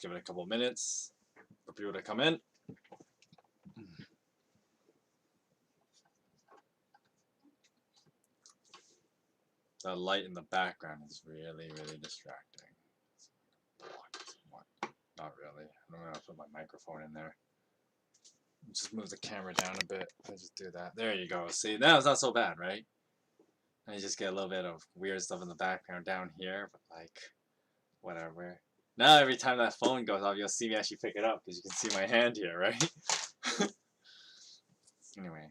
give it a couple minutes for people to come in. The light in the background is really, really distracting. What? Not really. I'm gonna put my microphone in there. Just move the camera down a bit. I just do that. There you go. See, now it's not so bad, right? And you just get a little bit of weird stuff in the background down here, but like, whatever. Now every time that phone goes off, you'll see me actually pick it up because you can see my hand here, right? Anyway.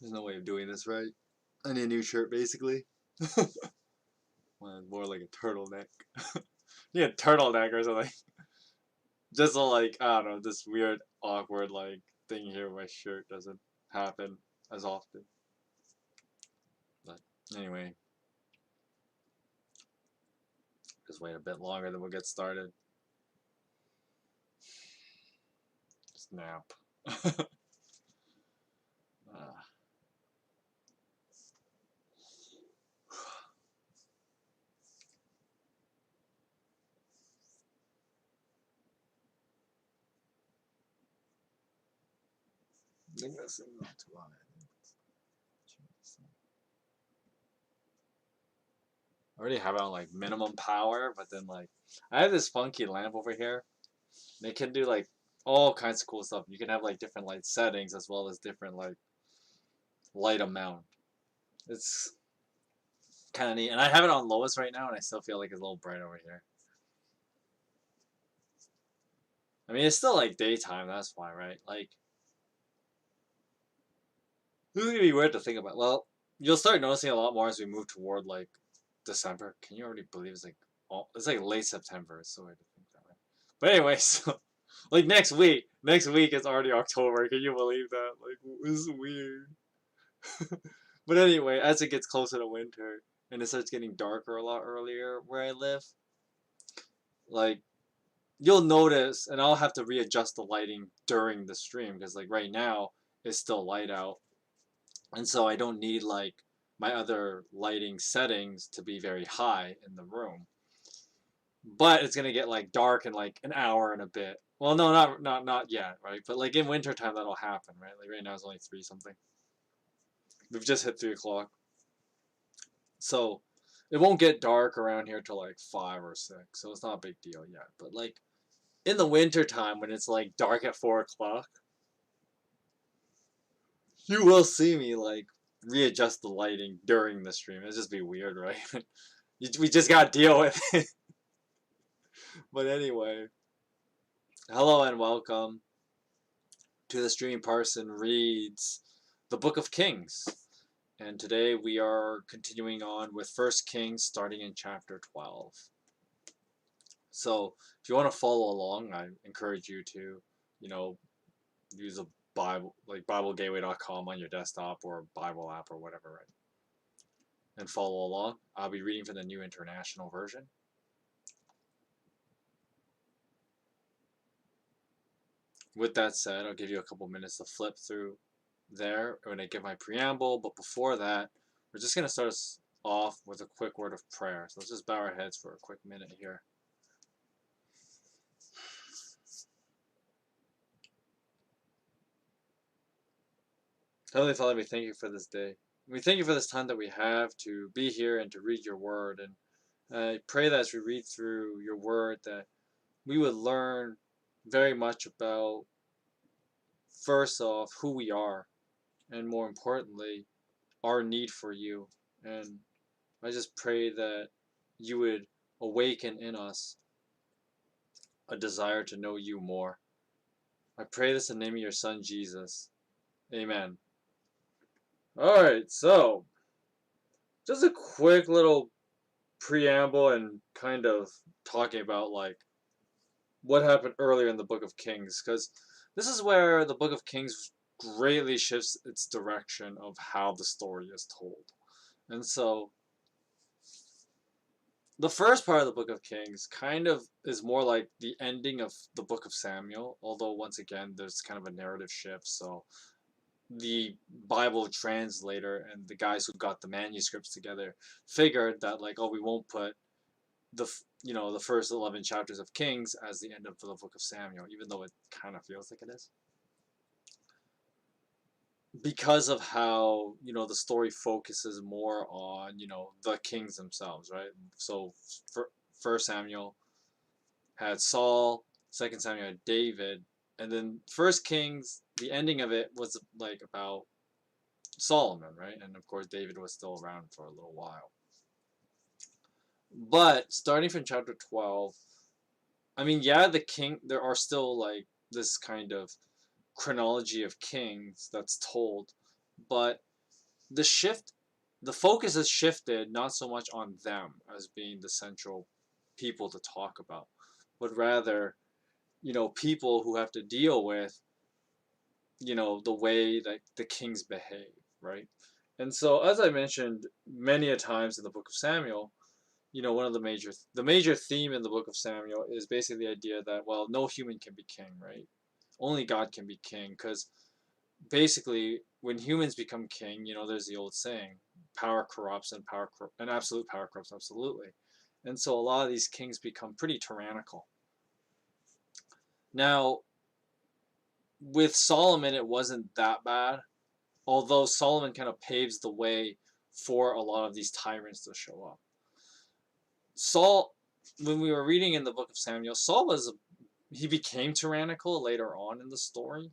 There's no way of doing this right. I need a new shirt, basically. Well, more like a turtleneck. Yeah, turtleneck or something. Just a, like, I don't know, this weird, awkward, like, thing here where my shirt doesn't happen as often. But, anyway. Just wait a bit longer, then we'll get started. Snap. I think that's not too high. I already have it on like minimum power, but then like I have this funky lamp over here. And it can do like all kinds of cool stuff. You can have like different light settings as well as different like light amount. It's kind of neat, and I have it on lowest right now, and I still feel like it's a little bright over here. I mean, it's still like daytime. That's why, right? Like, this is gonna be weird to think about. Well, you'll start noticing a lot more as we move toward like December. Can you already believe it's like late September? It's so weird to think that way. But anyway, so like next week is already October. Can you believe that? Like, this is weird. But anyway, as it gets closer to winter and it starts getting darker a lot earlier where I live, like you'll notice, and I'll have to readjust the lighting during the stream because like right now it's still light out, and so I don't need like my other lighting settings to be very high in the room. But it's gonna get like dark in like an hour and a bit. Well, no, not yet, right? But like in wintertime that'll happen, right? Like right now it's only 3 something. We've just hit 3 o'clock. So it won't get dark around here till like 5 or 6. So it's not a big deal yet. But like in the wintertime when it's like dark at 4 o'clock, you will see me like readjust the lighting during the stream. It'll just be weird, right? We just gotta deal with it. But anyway, hello and welcome to the stream. Parson reads the Book of Kings. And today we are continuing on with 1 Kings, starting in chapter 12. So if you want to follow along, I encourage you to, you know, use a Bible, like BibleGateway.com on your desktop or a Bible app or whatever, right? And follow along. I'll be reading from the New International Version. With that said, I'll give you a couple minutes to flip through there when I give my preamble, but before that, we're just going to start us off with a quick word of prayer. So let's just bow our heads for a quick minute here. Heavenly Father, we thank you for this day. We thank you for this time that we have to be here and to read your word. And I pray that as we read through your word that we would learn very much about, first off, who we are, and more importantly, our need for you. And I just pray that you would awaken in us a desire to know you more. I pray this in the name of your Son, Jesus. Amen. Alright, so just a quick little preamble and kind of talking about like what happened earlier in the Book of Kings, because this is where the Book of Kings greatly shifts its direction of how the story is told. And so the first part of the Book of Kings kind of is more like the ending of the Book of Samuel, although once again there's kind of a narrative shift. So the Bible translator and the guys who got the manuscripts together figured that, like, oh, we won't put the first 11 chapters of Kings as the end of the Book of Samuel, even though it kind of feels like it is, because of how the story focuses more on the kings themselves, right? So First Samuel had Saul, Second Samuel had David, and then First Kings, the ending of it was like about Solomon, right? And of course David was still around for a little while. But starting from chapter 12, I mean, yeah, there are still like this kind of chronology of kings that's told, but the shift, the focus has shifted not so much on them as being the central people to talk about, but rather, people who have to deal with, the way that the kings behave, right? And so, as I mentioned many a times in the Book of Samuel, one of the major theme in the Book of Samuel is basically the idea that, well, no human can be king, right? Only God can be king, because basically when humans become king, there's the old saying, power corrupts and absolute power corrupts absolutely. And so a lot of these kings become pretty tyrannical. Now, with Solomon, it wasn't that bad, although Solomon kind of paves the way for a lot of these tyrants to show up. Saul, when we were reading in the Book of Samuel, he became tyrannical later on in the story,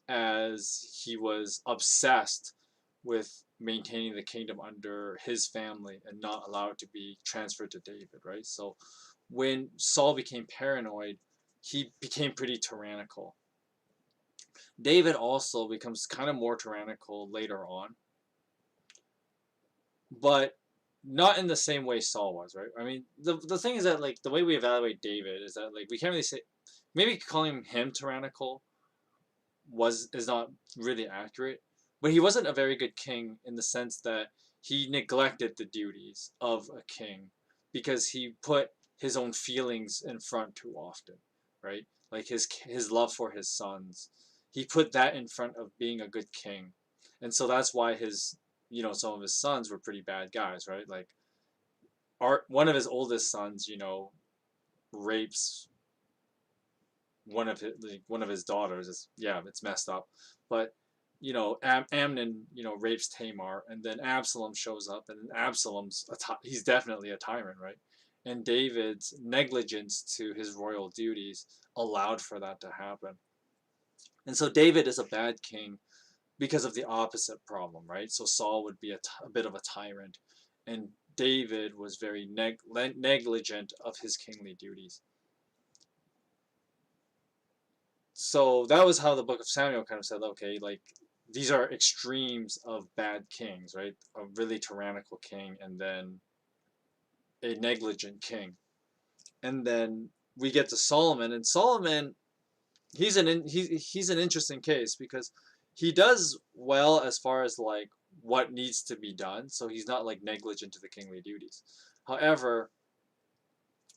as he was obsessed with maintaining the kingdom under his family and not allow it to be transferred to David, right? So when Saul became paranoid, he became pretty tyrannical. David also becomes kind of more tyrannical later on, but not in the same way Saul was, right? I mean, the thing is that, like, the way we evaluate David is that, like, we can't really say, maybe calling him tyrannical is not really accurate, but he wasn't a very good king in the sense that he neglected the duties of a king because he put his own feelings in front too often, right? Like his love for his sons, he put that in front of being a good king, and so that's why some of his sons were pretty bad guys, right? Like one of his oldest sons, rapes one of his daughters. It's messed up, but Amnon rapes Tamar, and then Absalom shows up, and he's definitely a tyrant, right? And David's negligence to his royal duties allowed for that to happen. And so David is a bad king because of the opposite problem, right? So Saul would be a bit of a tyrant, and David was very negligent of his kingly duties. So that was how the Book of Samuel kind of said, okay, like, these are extremes of bad kings, right? A really tyrannical king, and then a negligent king. And then we get to Solomon, and Solomon, he's an interesting case because he does well as far as like what needs to be done, so he's not like negligent to the kingly duties. However,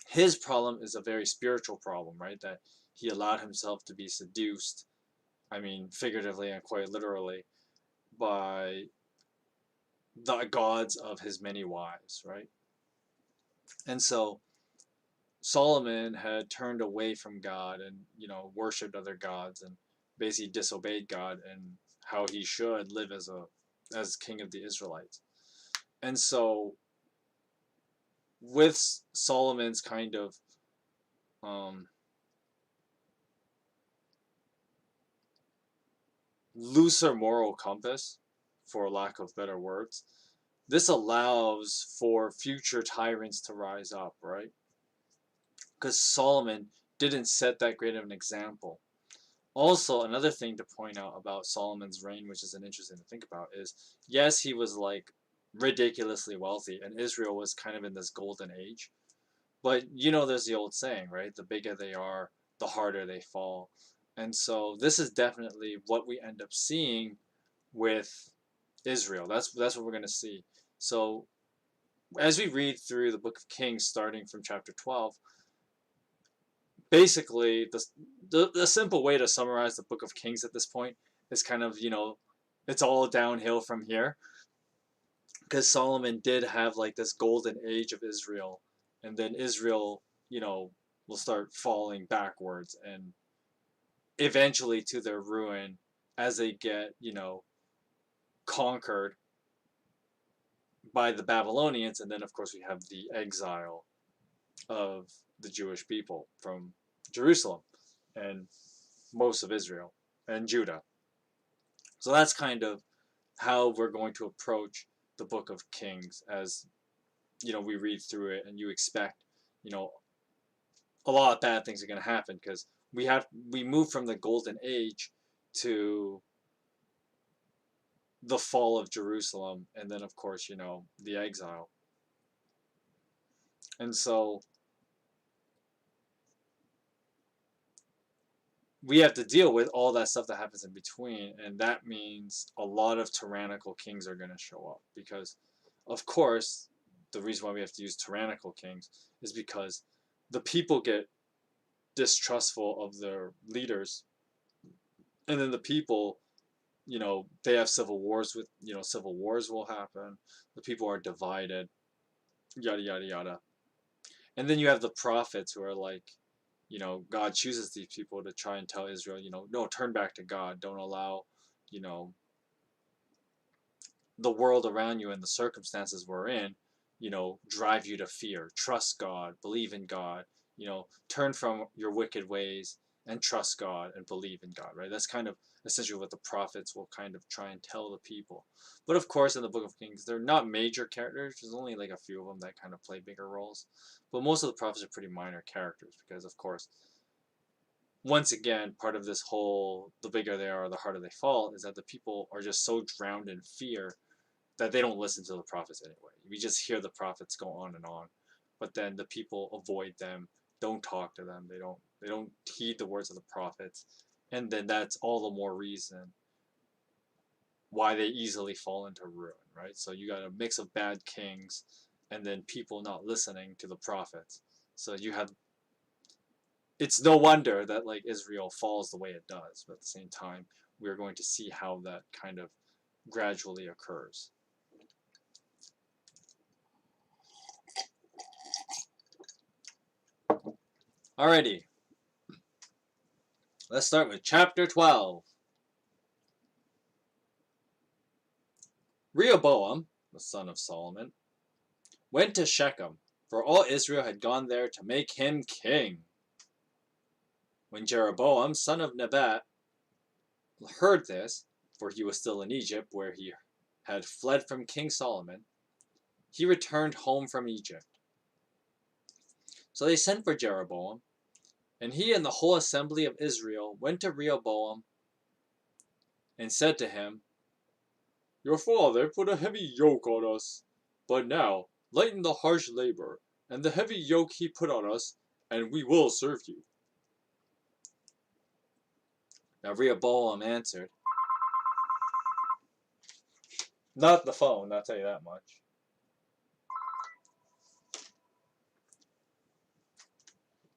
his problem is a very spiritual problem, right? That he allowed himself to be seduced, I mean, figuratively and quite literally, by the gods of his many wives, right? And so Solomon had turned away from God and, worshipped other gods and basically disobeyed God and how he should live as king of the Israelites. And so with Solomon's kind of looser moral compass, for lack of better words, this allows for future tyrants to rise up, right? Because Solomon didn't set that great of an example. Also, another thing to point out about Solomon's reign, which is an interesting to think about, is yes, he was like ridiculously wealthy, and Israel was kind of in this golden age. But there's the old saying, right? The bigger they are, the harder they fall. And so this is definitely what we end up seeing with Israel. That's what we're going to see. So as we read through the book of Kings, starting from chapter 12, basically the simple way to summarize the book of Kings at this point is kind of, it's all downhill from here, because Solomon did have like this golden age of Israel, and then Israel, will start falling backwards and eventually to their ruin as they get, conquered by the Babylonians, and then of course we have the exile of the Jewish people from Jerusalem and most of Israel and Judah. So that's kind of how we're going to approach the book of Kings as, we read through it, and you expect, a lot of bad things are going to happen, because we move from the golden age to the fall of Jerusalem, and then of course, the exile. And so we have to deal with all that stuff that happens in between, and that means a lot of tyrannical kings are going to show up, because of course the reason why we have to use tyrannical kings is because the people get distrustful of their leaders, and then the people, they have civil wars with, civil wars will happen, the people are divided, yada yada yada. And then you have the prophets who are like, God chooses these people to try and tell Israel, no, turn back to God. Don't allow, the world around you and the circumstances we're in, drive you to fear. Trust God, believe in God, turn from your wicked ways and trust God and believe in God, right? That's kind of essentially what the prophets will kind of try and tell the people. But of course, in the book of Kings, they're not major characters. There's only like a few of them that kind of play bigger roles. But most of the prophets are pretty minor characters, because of course, once again, part of this whole, the bigger they are, the harder they fall, is that the people are just so drowned in fear that they don't listen to the prophets anyway. We just hear the prophets go on and on, but then the people avoid them, don't talk to them, they don't heed the words of the prophets, and then that's all the more reason why they easily fall into ruin, right? So you got a mix of bad kings, and then people not listening to the prophets. So you have, it's no wonder that like Israel falls the way it does, but at the same time, we're going to see how that kind of gradually occurs. Alrighty, let's start with chapter 12. Rehoboam, the son of Solomon, went to Shechem, for all Israel had gone there to make him king. When Jeroboam, son of Nebat, heard this, for he was still in Egypt, where he had fled from King Solomon, he returned home from Egypt. So they sent for Jeroboam, and he and the whole assembly of Israel went to Rehoboam and said to him, "Your father put a heavy yoke on us, but now lighten the harsh labor and the heavy yoke he put on us, and we will serve you." Now Rehoboam answered, not the phone, I'll tell you that much.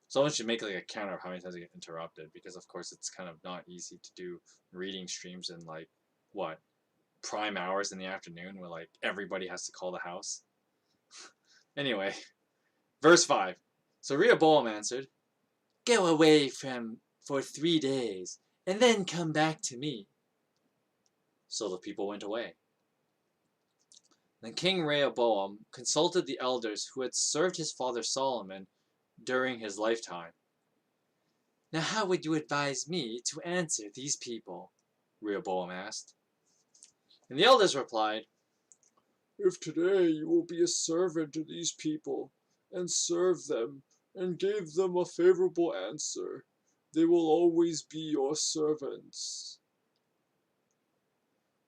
Someone should make like a counter of how many times I get interrupted, because of course it's kind of not easy to do reading streams in like, what, prime hours in the afternoon where like everybody has to call the house. Anyway, verse 5. So Rehoboam answered, "Go away for 3 days, and then come back to me." So the people went away. Then King Rehoboam consulted the elders who had served his father Solomon during his lifetime. "Now how would you advise me to answer these people?" Rehoboam asked. And the elders replied, "If today you will be a servant to these people, and serve them, and give them a favorable answer, they will always be your servants."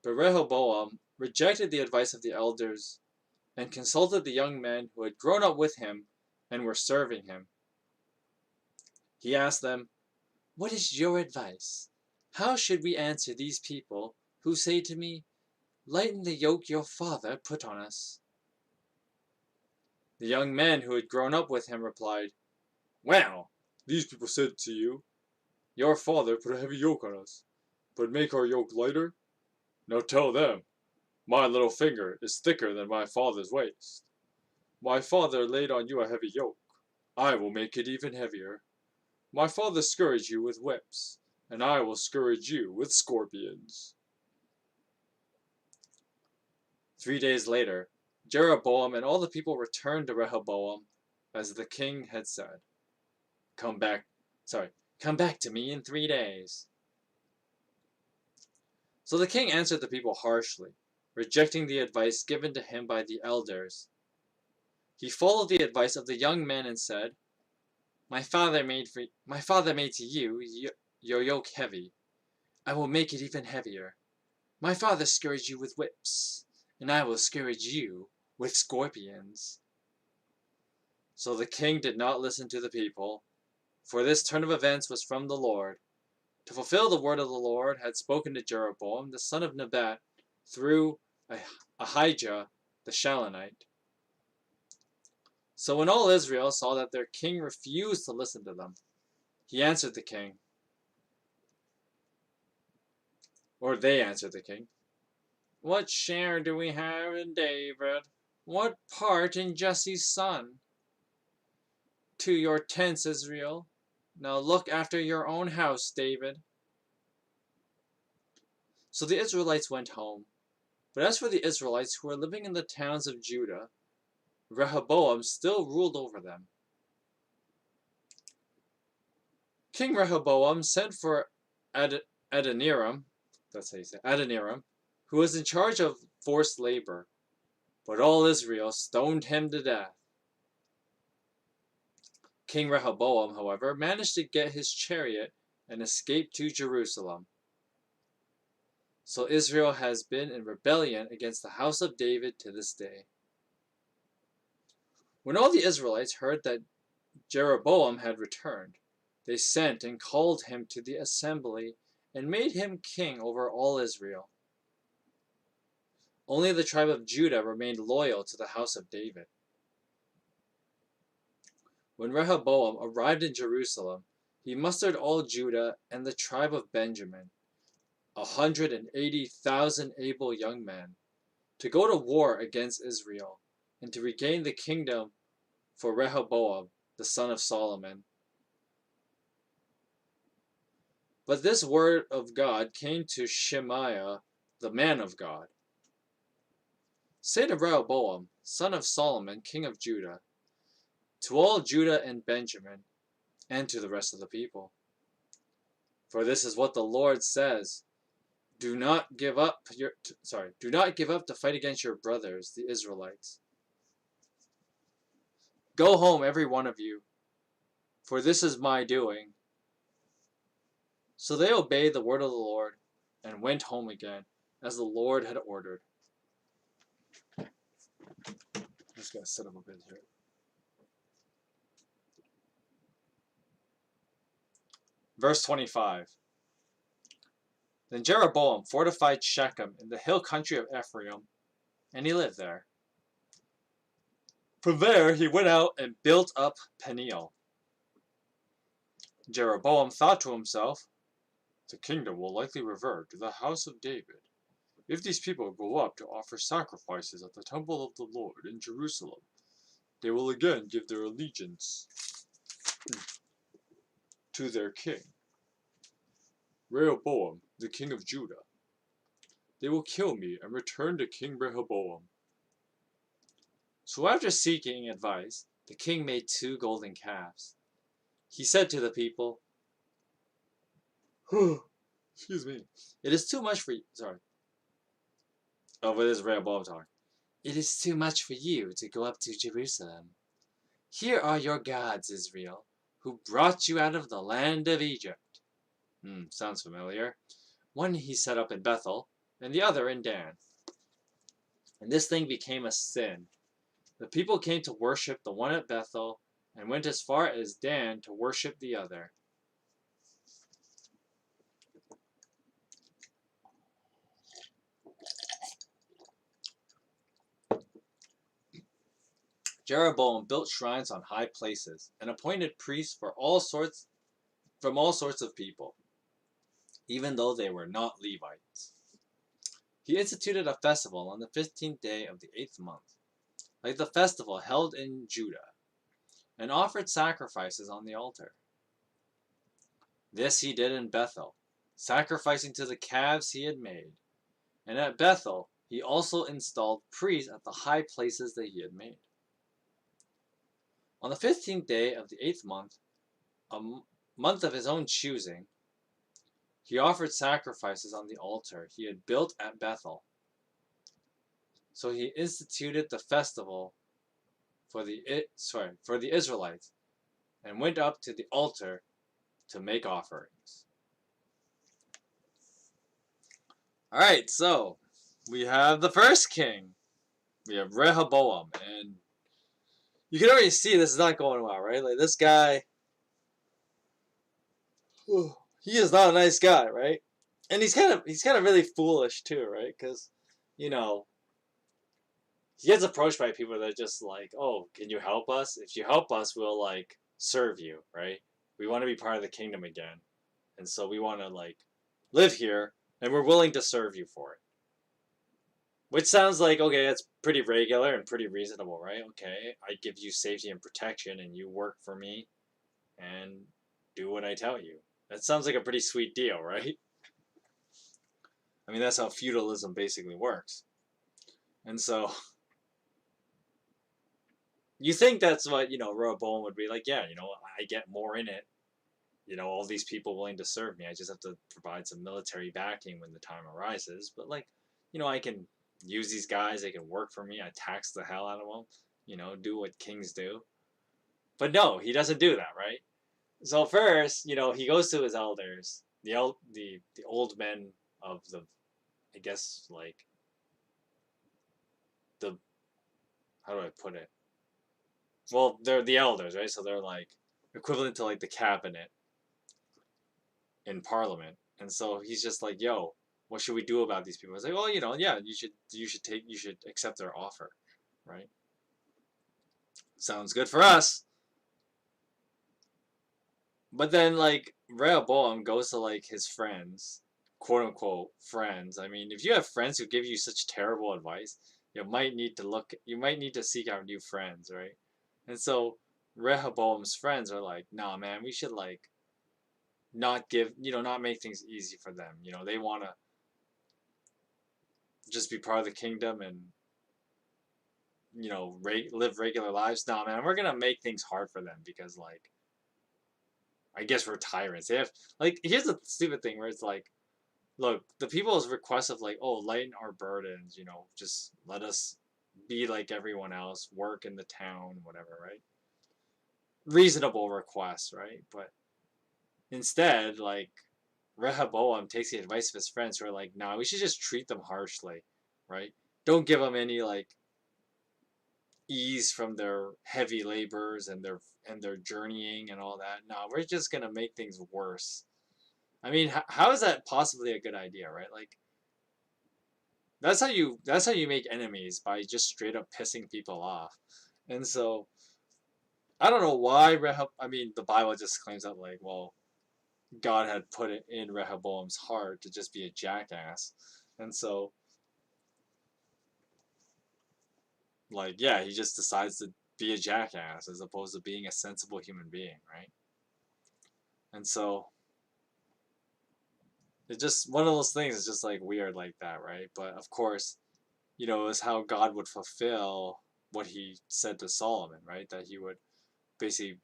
But Rehoboam rejected the advice of the elders and consulted the young men who had grown up with him and were serving him. He asked them, What is your advice? How should we answer these people who say to me, 'Lighten the yoke your father put on us'?" The young men who had grown up with him replied, "Well, these people said to you, 'Your father put a heavy yoke on us, but make our yoke lighter.' Now tell them, 'My little finger is thicker than my father's waist. My father laid on you a heavy yoke. I will make it even heavier. My father scourged you with whips, and I will scourge you with scorpions." 3 days later, Jeroboam and all the people returned to Rehoboam, as the king had said. Come back to me in 3 days." So the king answered the people harshly, rejecting the advice given to him by the elders. He followed the advice of the young men and said, My father made to you your yoke heavy. I will make it even heavier. My father scourged you with whips, and I will scourge you with scorpions." So the king did not listen to the people, for this turn of events was from the Lord, to fulfill the word of the Lord had spoken to Jeroboam the son of Nebat through Ahijah the Shilonite. So when all Israel saw that their king refused to listen to them, he answered the king, or they answered the king, "What share do we have in David? What part in Jesse's son? To your tents, Israel. Now look after your own house, David." So the Israelites went home. But as for the Israelites who were living in the towns of Judah, Rehoboam still ruled over them. King Rehoboam sent for Adoniram, that's how you say Adoniram, who was in charge of forced labor, but all Israel stoned him to death. King Rehoboam, however, managed to get his chariot and escape to Jerusalem. So Israel has been in rebellion against the house of David to this day. When all the Israelites heard that Jeroboam had returned, they sent and called him to the assembly and made him king over all Israel. Only the tribe of Judah remained loyal to the house of David. When Rehoboam arrived in Jerusalem, he mustered all Judah and the tribe of Benjamin, 180,000 able young men, to go to war against Israel and to regain the kingdom for Rehoboam, the son of Solomon. But this word of God came to Shemaiah, the man of God. Say to Rehoboam, son of Solomon, king of Judah, to all Judah and Benjamin, and to the rest of the people. For this is what the Lord says: Do not give up to fight against your brothers, the Israelites. Go home, every one of you, for this is my doing. So they obeyed the word of the Lord and went home again, as the Lord had ordered. I'm just going to set up a bit here. Verse 25. Then Jeroboam fortified Shechem in the hill country of Ephraim, and he lived there. From there he went out and built up Peniel. Jeroboam thought to himself, the kingdom will likely revert to the house of David, if these people go up to offer sacrifices at the temple of the Lord in Jerusalem. They will again give their allegiance to their king, Rehoboam, the king of Judah. They will kill me and return to King Rehoboam. So after seeking advice, the king made 2 golden calves. He said to the people, excuse me, it is too much for you. But this is Rehoboam talking. It is too much for you to go up to Jerusalem. Here are your gods, Israel, who brought you out of the land of Egypt. Sounds familiar. One he set up in Bethel, and the other in Dan. And this thing became a sin. The people came to worship the one at Bethel, and went as far as Dan to worship the other. Jeroboam built shrines on high places and appointed priests for all sorts from all sorts of people, even though they were not Levites. He instituted a festival on the 15th day of the 8th month, like the festival held in Judah, and offered sacrifices on the altar. This he did in Bethel, sacrificing to the calves he had made. And at Bethel he also installed priests at the high places that he had made. On the 15th day of the 8th month, a month of his own choosing, he offered sacrifices on the altar he had built at Bethel. So he instituted the festival for the Israelites and went up to the altar to make offerings. All right, so we have the first king. We have Rehoboam, and you can already see this is not going well, right? Like this guy, he is not a nice guy, right? And he's kind of really foolish too, right? Because, you know, he gets approached by people that are just like, oh, can you help us? If you help us, we'll like serve you, right? We want to be part of the kingdom again, and so we want to like live here, and we're willing to serve you for it. Which sounds like, okay, that's pretty regular and pretty reasonable, right? Okay, I give you safety and protection, and you work for me, and do what I tell you. That sounds like a pretty sweet deal, right? I mean, that's how feudalism basically works. And so, you think that's what, Rehoboam would be like, yeah, I get more in it. All these people willing to serve me. I just have to provide some military backing when the time arises. But, like, I can use these guys. They can work for me. I tax the hell out of them. Do what kings do. But no, he doesn't do that, right? So first, he goes to his elders, the old men of the, I guess, like, the, how do I put it? Well, they're the elders, right? So they're like equivalent to like the cabinet in Parliament. And so he's just like, yo, what should we do about these people? It's like, well, yeah, you should accept their offer, right? Sounds good for us. But then like Rehoboam goes to like his friends, quote unquote friends. I mean, if you have friends who give you such terrible advice, you might need to seek out new friends, right? And so Rehoboam's friends are like, nah, man, we should like not make things easy for them. They want to just be part of the kingdom and, live regular lives. Nah, man, we're going to make things hard for them because, like, I guess we're tyrants. They have, like, here's the stupid thing where it's like, look, the people's request of, like, oh, lighten our burdens, just let us be like everyone else, work in the town, whatever, right? Reasonable requests, right? But instead, like, Rehoboam takes the advice of his friends who are like, nah, we should just treat them harshly, right? Don't give them any, like, ease from their heavy labors and their journeying and all that. No, we're just gonna make things worse. I mean, how is that possibly a good idea, right? Like, that's how you make enemies, by just straight up pissing people off. And so I don't know why I mean, the Bible just claims that, like, well, God had put it in Rehoboam's heart to just be a jackass. And so, like, yeah, he just decides to be a jackass as opposed to being a sensible human being, right? And so, it's just one of those things. It's just like weird like that, right? But of course, it's how God would fulfill what he said to Solomon, right? That he would basically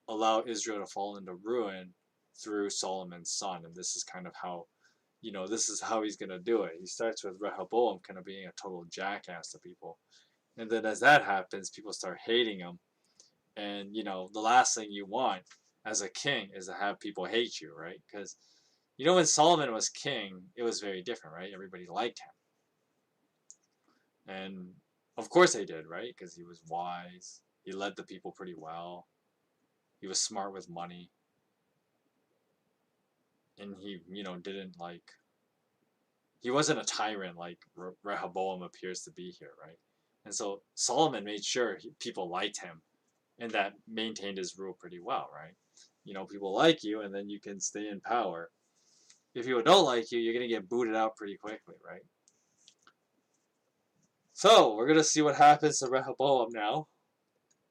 allow Israel to fall into ruin through Solomon's son. And this is kind of how, this is how he's going to do it. He starts with Rehoboam kind of being a total jackass to people. And then as that happens, people start hating him. And, the last thing you want as a king is to have people hate you, right? Because, when Solomon was king, it was very different, right? Everybody liked him. And of course they did, right? Because he was wise. He led the people pretty well. He was smart with money. And he, didn't like, he wasn't a tyrant like Rehoboam appears to be here, right? And so Solomon made sure people liked him, and that maintained his rule pretty well, right? You know, people like you, and then you can stay in power. If people don't like you, you're going to get booted out pretty quickly, right? So, we're going to see what happens to Rehoboam now.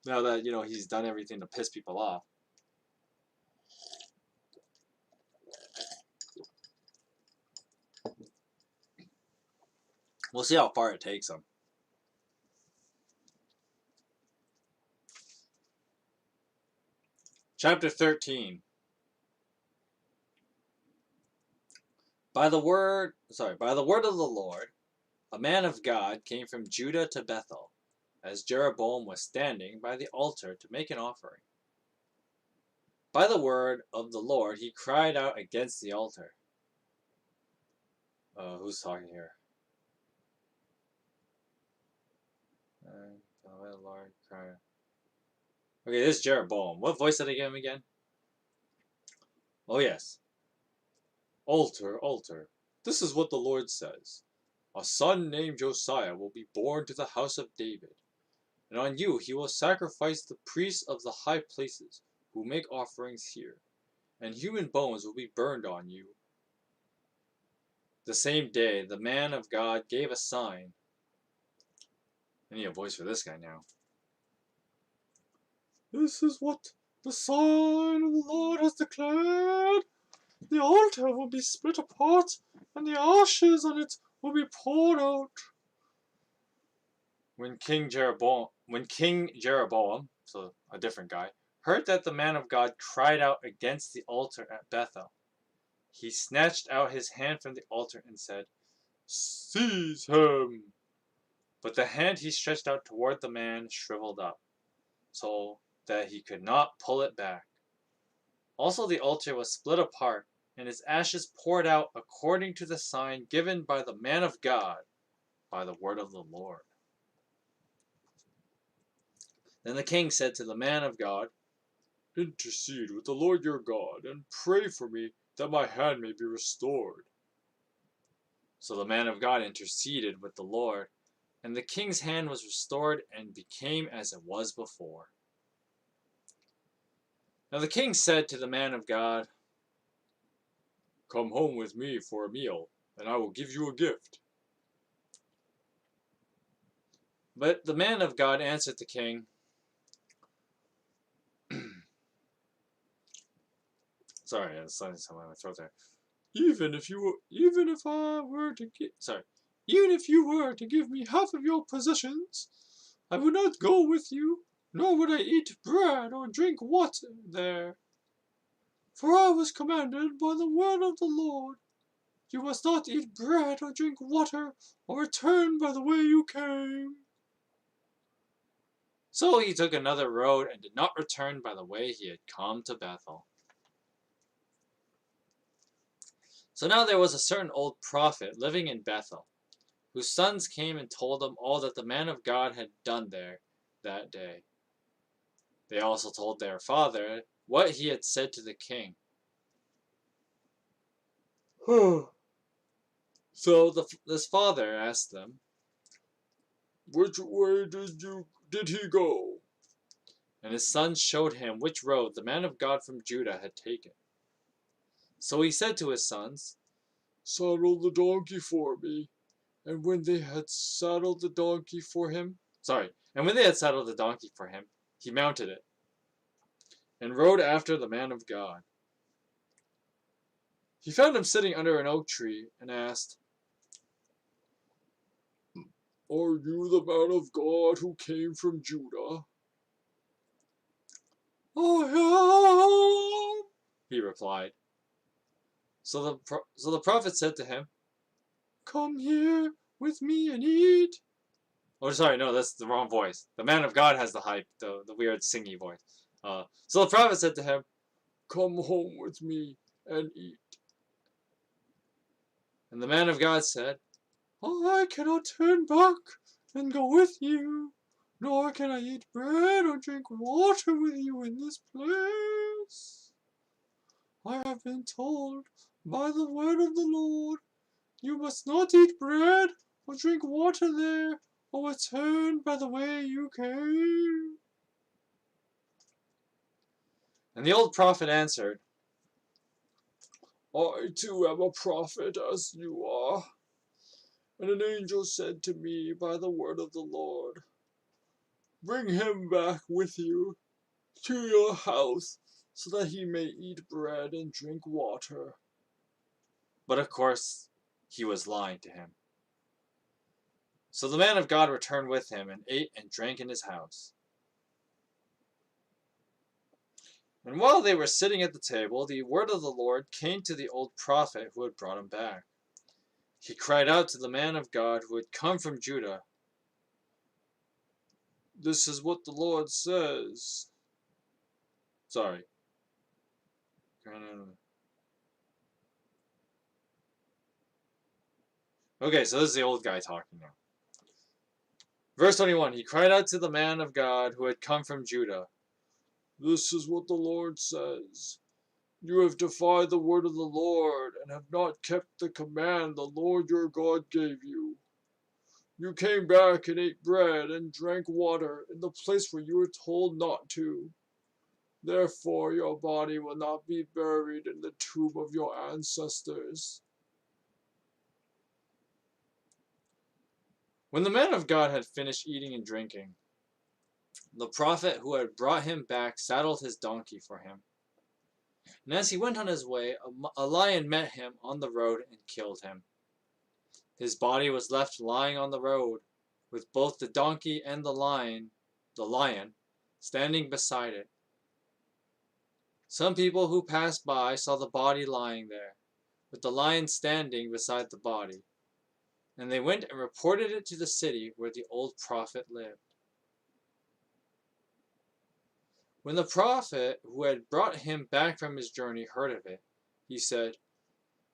Now that, you know, he's done everything to piss people off. We'll see how far it takes him. Chapter 13. By the word of the Lord, a man of God came from Judah to Bethel, as Jeroboam was standing by the altar to make an offering. By the word of the Lord, he cried out against the altar. Who's talking here? The Lord cried. Okay, this is Jeroboam. What voice did I give him again? Oh, yes. Altar, altar. This is what the Lord says. A son named Josiah will be born to the house of David, and on you he will sacrifice the priests of the high places who make offerings here, and human bones will be burned on you. The same day, the man of God gave a sign. I need a voice for this guy now. This is what the sign of the Lord has declared. The altar will be split apart, and the ashes on it will be poured out. When King Jeroboam, so a different guy, heard that the man of God cried out against the altar at Bethel, he snatched out his hand from the altar and said, "Seize him!" But the hand he stretched out toward the man shriveled up, so that he could not pull it back. Also the altar was split apart, and its ashes poured out according to the sign given by the man of God, by the word of the Lord. Then the king said to the man of God, "Intercede with the Lord your God, and pray for me that my hand may be restored." So the man of God interceded with the Lord, and the king's hand was restored and became as it was before. Now the king said to the man of God, "Come home with me for a meal, and I will give you a gift." But the man of God answered the king, sorry, something in my throat there. Even if you were to give me half of your possessions, I would not go with you, nor would I eat bread or drink water there. For I was commanded by the word of the Lord, you must not eat bread or drink water, or return by the way you came. So he took another road and did not return by the way he had come to Bethel. So now there was a certain old prophet living in Bethel, whose sons came and told him all that the man of God had done there that day. They also told their father what he had said to the king. So this father asked them, "Which way did he go?" And his sons showed him which road the man of God from Judah had taken. So he said to his sons, "Saddle the donkey for me." And when they had saddled the donkey for him, he mounted it and rode after the man of God. He found him sitting under an oak tree and asked, "Are you the man of God who came from Judah?" "I am," he replied. So the prophet said to him, "Come here with me and eat." Oh, sorry, no, that's the wrong voice. The man of God has the weird singy voice. So the prophet said to him, "Come home with me and eat." And the man of God said, "I cannot turn back and go with you, nor can I eat bread or drink water with you in this place. I have been told by the word of the Lord, you must not eat bread or drink water there, Oh, return by the way you came. And the old prophet answered, I too am a prophet as you are. And an angel said to me by the word of the Lord, bring him back with you to your house, so that he may eat bread and drink water. But of course, he was lying to him. So the man of God returned with him and ate and drank in his house. And while they were sitting at the table, the word of the Lord came to the old prophet who had brought him back. He cried out to the man of God who had come from Judah, this is what the Lord says. Sorry. Okay, so this is the old guy talking now. Verse 21, he cried out to the man of God who had come from Judah. This is what the Lord says. You have defied the word of the Lord and have not kept the command the Lord your God gave you. You came back and ate bread and drank water in the place where you were told not to. Therefore your body will not be buried in the tomb of your ancestors. When the man of God had finished eating and drinking, the prophet who had brought him back saddled his donkey for him. And as he went on his way, a lion met him on the road and killed him. His body was left lying on the road, with both the donkey and the lion, standing beside it. Some people who passed by saw the body lying there, with the lion standing beside the body, and they went and reported it to the city where the old prophet lived. When the prophet who had brought him back from his journey heard of it, he said,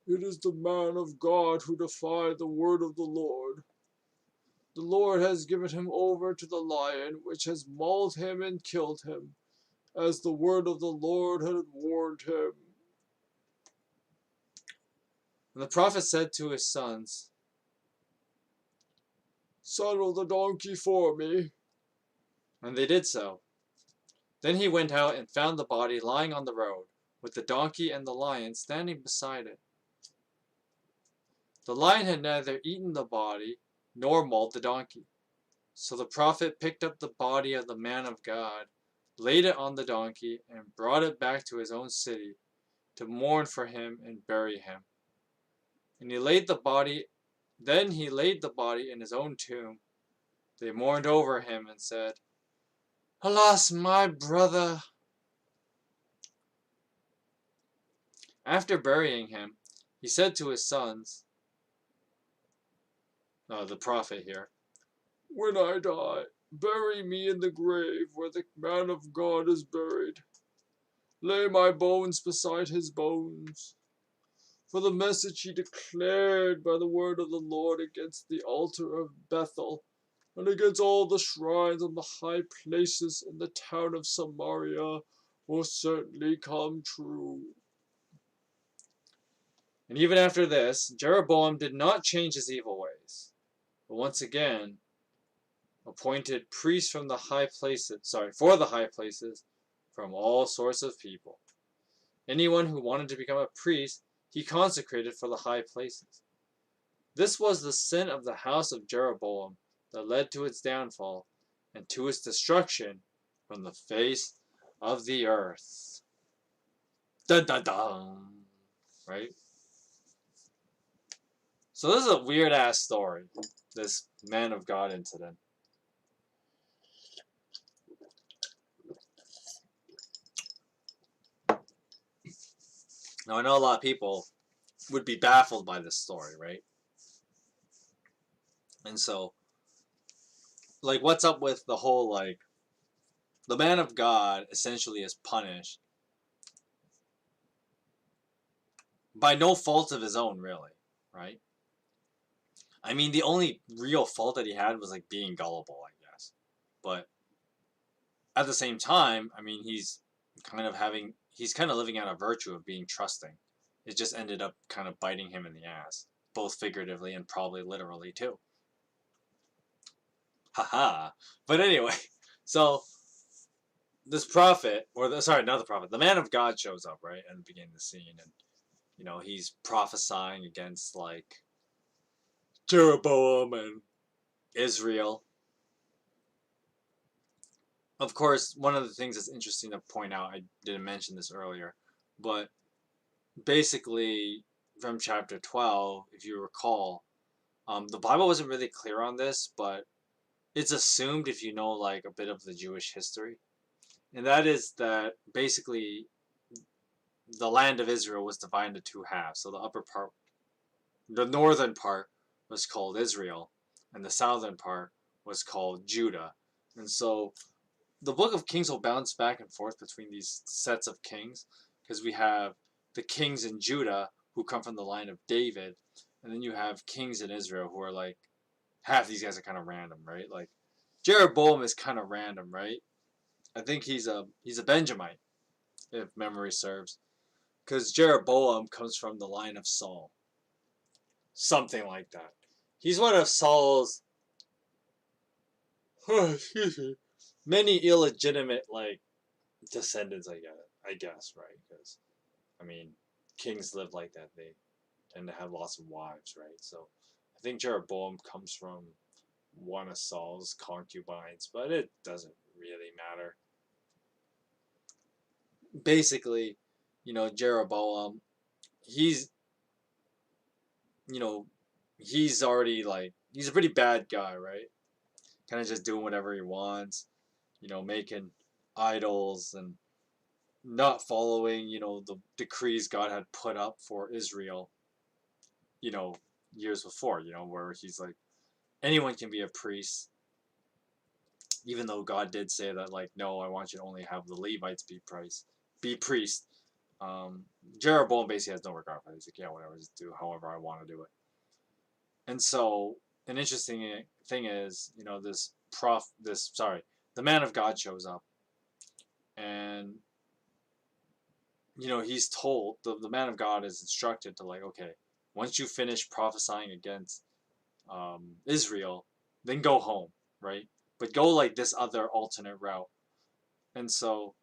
it is the man of God who defied the word of the Lord. The Lord has given him over to the lion, which has mauled him and killed him, as the word of the Lord had warned him. And the prophet said to his sons, saddle the donkey for me. And they did so. Then he went out and found the body lying on the road, with the donkey and the lion standing beside it. The lion had neither eaten the body nor mauled the donkey. So the prophet picked up the body of the man of God, laid it on the donkey, and brought it back to his own city to mourn for him and bury him. And then he laid the body in his own tomb. They mourned over him and said, alas, my brother! After burying him, he said to his sons, the prophet here, when I die, bury me in the grave where the man of God is buried. Lay my bones beside his bones. For the message he declared by the word of the Lord against the altar of Bethel, and against all the shrines on the high places in the town of Samaria, will certainly come true. And even after this, Jeroboam did not change his evil ways, but once again appointed priests for the high places from all sorts of people. Anyone who wanted to become a priest, he consecrated for the high places. This was the sin of the house of Jeroboam that led to its downfall and to its destruction from the face of the earth. Dun dun dun! Right? So this is a weird-ass story, this man of God incident. Now, I know a lot of people would be baffled by this story, right? And so, like, what's up with the whole, like, the man of God essentially is punished by no fault of his own, really, right? I mean, the only real fault that he had was, like, being gullible, I guess. But at the same time, I mean, he's kind of living out a virtue of being trusting. It just ended up kind of biting him in the ass, both figuratively and probably literally, too. Haha. But anyway, so this prophet, or sorry, not the prophet, the man of God shows up, right, at the beginning of the scene, and he's prophesying against like Jeroboam and Israel. Of course, one of the things that's interesting to point out, I didn't mention this earlier, but basically from chapter 12, if you recall, the Bible wasn't really clear on this, but it's assumed if you know like a bit of the Jewish history, and that is that basically the land of Israel was divided into two halves. So the upper part, the northern part, was called Israel, and the southern part was called Judah. And so the Book of Kings will bounce back and forth between these sets of kings, because we have the kings in Judah who come from the line of David, and then you have kings in Israel who are like, half these guys are kind of random, right? Like Jeroboam is kind of random, right? I think he's a Benjamite, if memory serves, because Jeroboam comes from the line of Saul, something like that. He's one of Saul's many illegitimate like descendants. I guess, right? Because I mean, kings live like that. They tend to have lots of wives, right? So I think Jeroboam comes from one of Saul's concubines, but it doesn't really matter. Basically, Jeroboam, he's, you know, he's already like, he's a pretty bad guy, right? Kind of just doing whatever he wants, making idols and not following, the decrees God had put up for Israel, you know, years before, where he's like, anyone can be a priest, even though God did say that, like, no, I want you to only have the Levites be priests. Jeroboam basically has no regard for it. He's like, yeah, whatever, just do however I want to do it. And so, an interesting thing is, the man of God shows up, and he's told, the man of God is instructed to, like, okay, once you finish prophesying against Israel, then go home, right? But go like this other alternate route. And so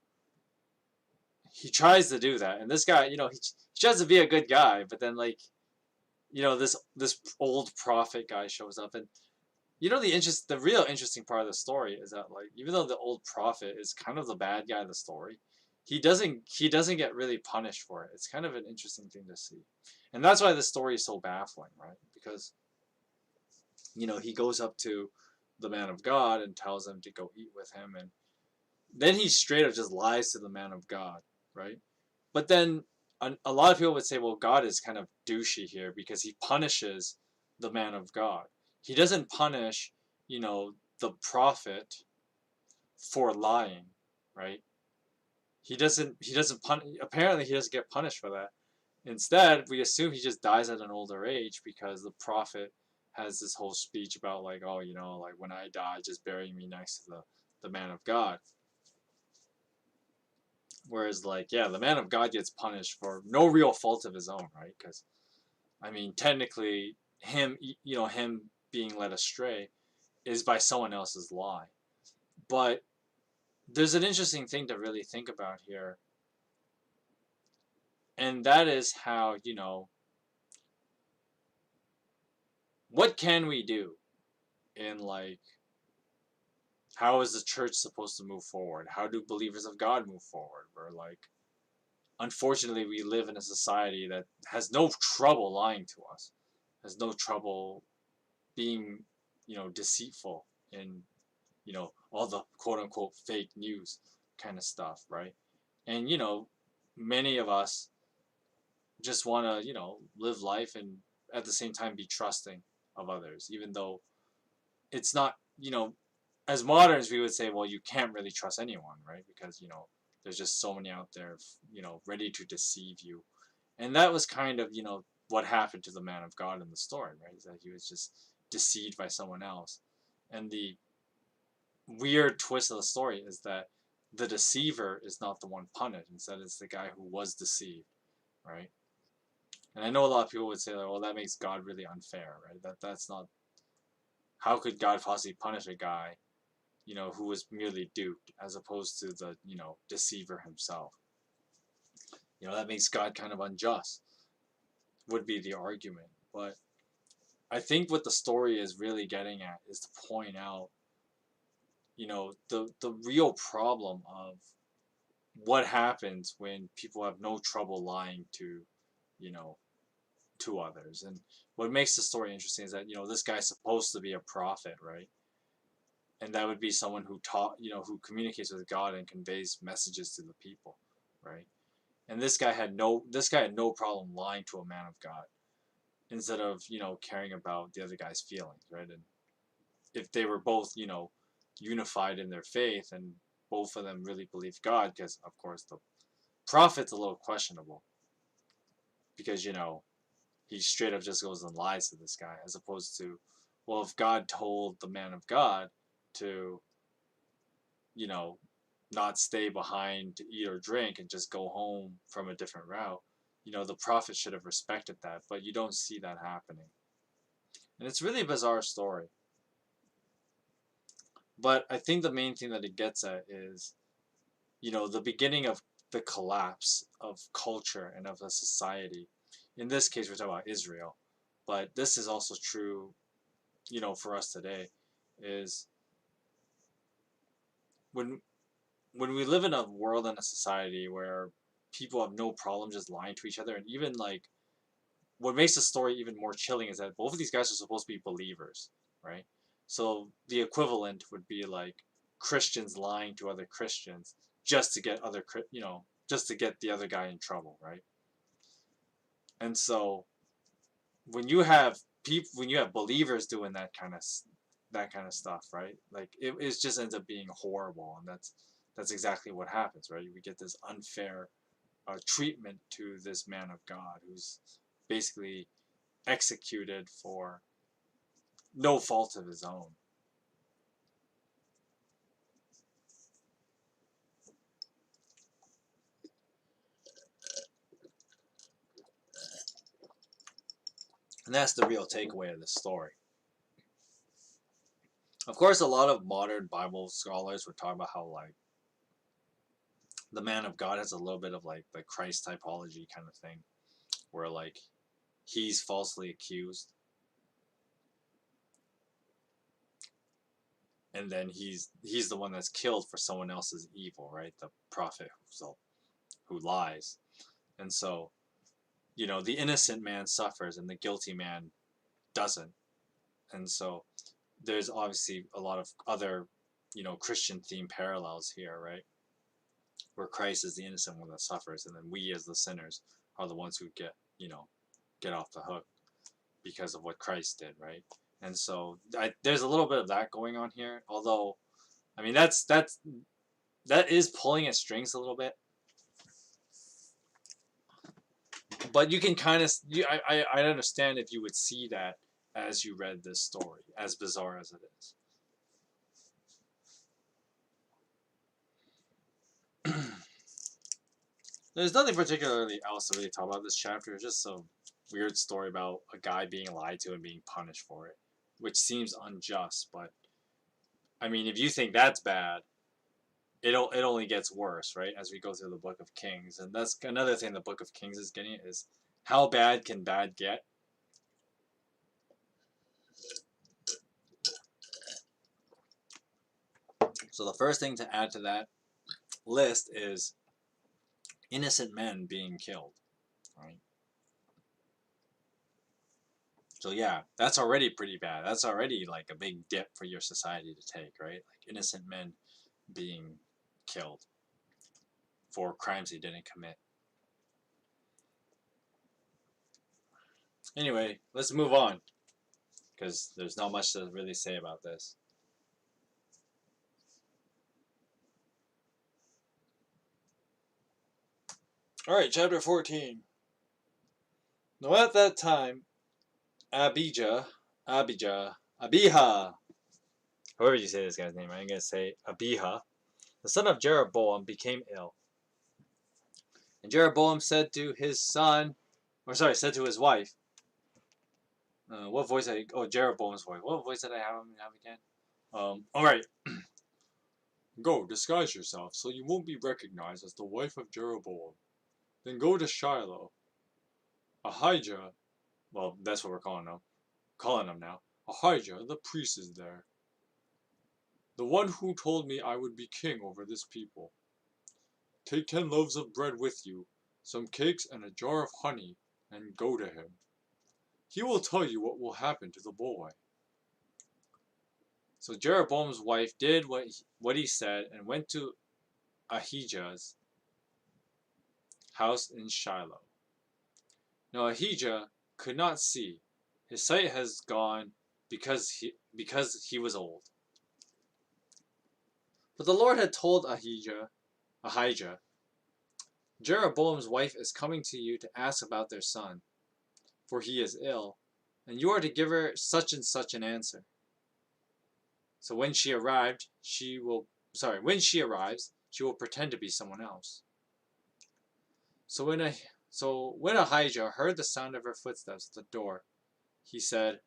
he tries to do that, and this guy, he tries to be a good guy, but then like, this old prophet guy shows up, and the real interesting part of the story is that, like, even though the old prophet is kind of the bad guy of the story, he doesn't get really punished for it. It's kind of an interesting thing to see, and that's why the story is so baffling, right? Because he goes up to the man of God and tells him to go eat with him, and then he straight up just lies to the man of God, right? But then a lot of people would say, well, God is kind of douchey here because he punishes the man of God. He doesn't punish, the prophet for lying, right? Apparently he doesn't get punished for that. Instead, we assume he just dies at an older age because the prophet has this whole speech about, like, oh, like, when I die, just bury me next to the man of God. Whereas, like, yeah, the man of God gets punished for no real fault of his own, right? Because, I mean, technically, him being led astray is by someone else's lie. But there's an interesting thing to really think about here, and that is how, what can we do in, like, how is the church supposed to move forward? How do believers of God move forward? Where, like, unfortunately, we live in a society that has no trouble lying to us, has no trouble being, deceitful in, all the quote unquote fake news kind of stuff, right? And, many of us just want to, live life and at the same time be trusting of others, even though it's not, as moderns, we would say, well, you can't really trust anyone, right? Because, there's just so many out there, ready to deceive you. And that was kind of, what happened to the man of God in the story, right? Is that he was just deceived by someone else. And the weird twist of the story is that the deceiver is not the one punished. Instead, it's the guy who was deceived, right? And I know a lot of people would say, well, that makes God really unfair, right? That's not how could God possibly punish a guy, who was merely duped, as opposed to the, deceiver himself? That makes God kind of unjust, would be the argument. But I think what the story is really getting at is to point out, the real problem of what happens when people have no trouble lying to, you know, to others. And what makes the story interesting is that, this guy's supposed to be a prophet, right? And that would be someone who who communicates with God and conveys messages to the people, right? And this guy had no problem lying to a man of God, instead of, caring about the other guy's feelings, right? And if they were both, unified in their faith, and both of them really believe God, because of course the prophet's a little questionable, because, he straight up just goes and lies to this guy, as opposed to, well, if God told the man of God to, you know, not stay behind to eat or drink and just go home from a different route, the prophet should have respected that, but you don't see that happening. And it's really a bizarre story. But I think the main thing that it gets at is, the beginning of the collapse of culture and of a society. In this case, we're talking about Israel, but this is also true, for us today, is when we live in a world and a society where people have no problem just lying to each other, and even like what makes the story even more chilling is that both of these guys are supposed to be believers, right? So the equivalent would be like Christians lying to other Christians just to get just to get the other guy in trouble, right? And so when you have believers doing that kind of stuff, right? Like it just ends up being horrible, and that's exactly what happens, right? We get this unfair treatment to this man of God who's basically executed for no fault of his own. And that's the real takeaway of this story. Of course, a lot of modern Bible scholars would talk about how, like, the man of God has a little bit of, like, the Christ typology kind of thing, where, like, he's falsely accused, and then he's the one that's killed for someone else's evil, right? The prophet who lies. And so, the innocent man suffers and the guilty man doesn't. And so there's obviously a lot of other, Christian theme parallels here, right? Where Christ is the innocent one that suffers, and then we as the sinners are the ones who get off the hook because of what Christ did, right? And so there's a little bit of that going on here. Although, I mean, that is pulling at strings a little bit. But you can kind of, I understand if you would see that as you read this story, as bizarre as it is. There's nothing particularly else to really talk about this chapter. It's just some weird story about a guy being lied to and being punished for it, which seems unjust. But I mean, if you think that's bad, it only gets worse, right? As we go through the Book of Kings, and that's another thing the Book of Kings is getting at, is how bad can bad get? So the first thing to add to that list is innocent men being killed, right? So yeah, that's already pretty bad. That's already like a big dip for your society to take, right? Like innocent men being killed for crimes they didn't commit. Anyway, let's move on, because there's not much to really say about this. Alright, chapter 14. Now at that time, Abijah, Abiha, however you say this guy's name, I'm going to say Abiha, the son of Jeroboam, became ill. And Jeroboam said to his wife, What voice oh, Jeroboam's voice. What voice did I have again? Alright. Go, disguise yourself, so you won't be recognized as the wife of Jeroboam. Then go to Shiloh. Ahijah, well, that's what we're calling him now. Ahijah, the priest, is there. The one who told me I would be king over this people. Take 10 loaves of bread with you, some cakes and a jar of honey, and go to him. He will tell you what will happen to the boy. So Jeroboam's wife did what he said and went to Ahijah's house in Shiloh. Now Ahijah could not see. His sight has gone because he was old. But the Lord had told Ahijah, Jeroboam's wife is coming to you to ask about their son, for he is ill, and you are to give her such and such an answer. So when she arrives, she will pretend to be someone else. So when Ahijah heard the sound of her footsteps at the door, he said,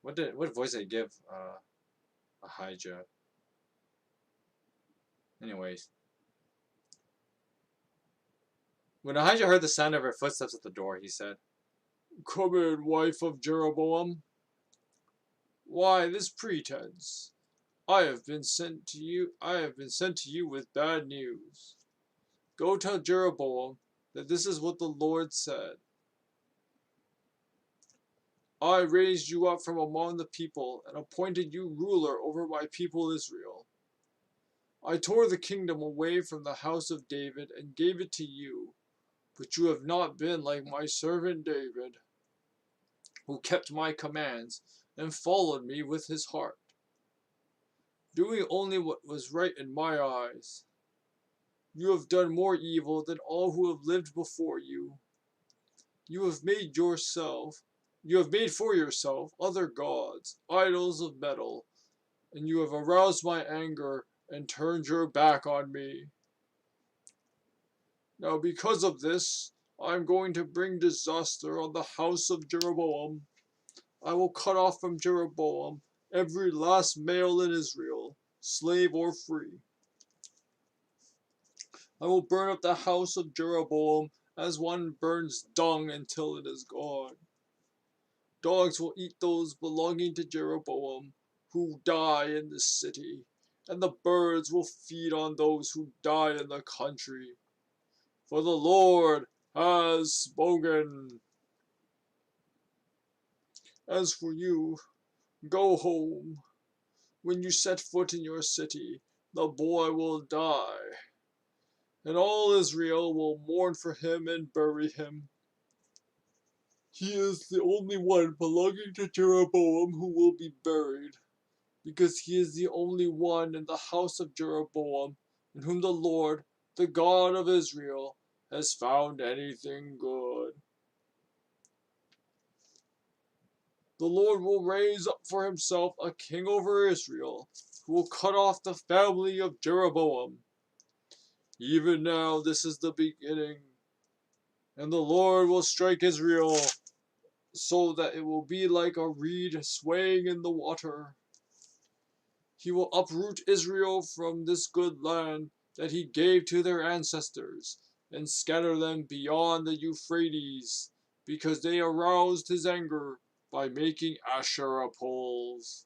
what voice did I give Ahijah? Anyways. When Ahijah heard the sound of her footsteps at the door, he said, Come in, wife of Jeroboam. Why this pretense? I have been sent to you with bad news. Go tell Jeroboam that this is what the Lord said. I raised you up from among the people and appointed you ruler over my people Israel. I tore the kingdom away from the house of David and gave it to you, but you have not been like my servant David, who kept my commands and followed me with his heart, doing only what was right in my eyes. You have done more evil than all who have lived before you. You have made for yourself other gods, idols of metal, and you have aroused my anger and turned your back on me. Now because of this, I am going to bring disaster on the house of Jeroboam. I will cut off from Jeroboam every last male in Israel, slave or free. I will burn up the house of Jeroboam as one burns dung until it is gone. Dogs will eat those belonging to Jeroboam who die in the city, and the birds will feed on those who die in the country. For the Lord has spoken. As for you, go home. When you set foot in your city, the boy will die, and all Israel will mourn for him and bury him. He is the only one belonging to Jeroboam who will be buried, because he is the only one in the house of Jeroboam in whom the Lord, the God of Israel, has found anything good. The Lord will raise up for himself a king over Israel, who will cut off the family of Jeroboam. Even now this is the beginning, and the Lord will strike Israel so that it will be like a reed swaying in the water. He will uproot Israel from this good land that he gave to their ancestors, and scatter them beyond the Euphrates, because they aroused his anger by making Asherah poles.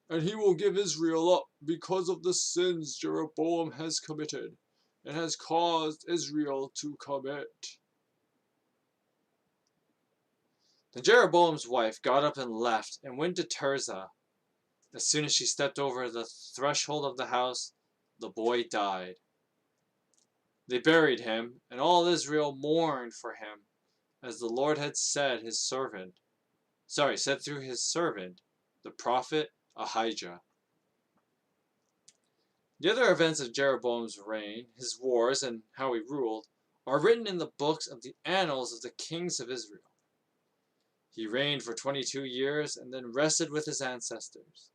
And he will give Israel up because of the sins Jeroboam has committed, and has caused Israel to commit. Then Jeroboam's wife got up and left, and went to Tirzah. As soon as she stepped over the threshold of the house, the boy died. They buried him, and all Israel mourned for him, as the Lord had said through his servant, the prophet Ahijah. The other events of Jeroboam's reign, his wars, and how he ruled, are written in the books of the annals of the kings of Israel. He reigned for 22 years, and then rested with his ancestors.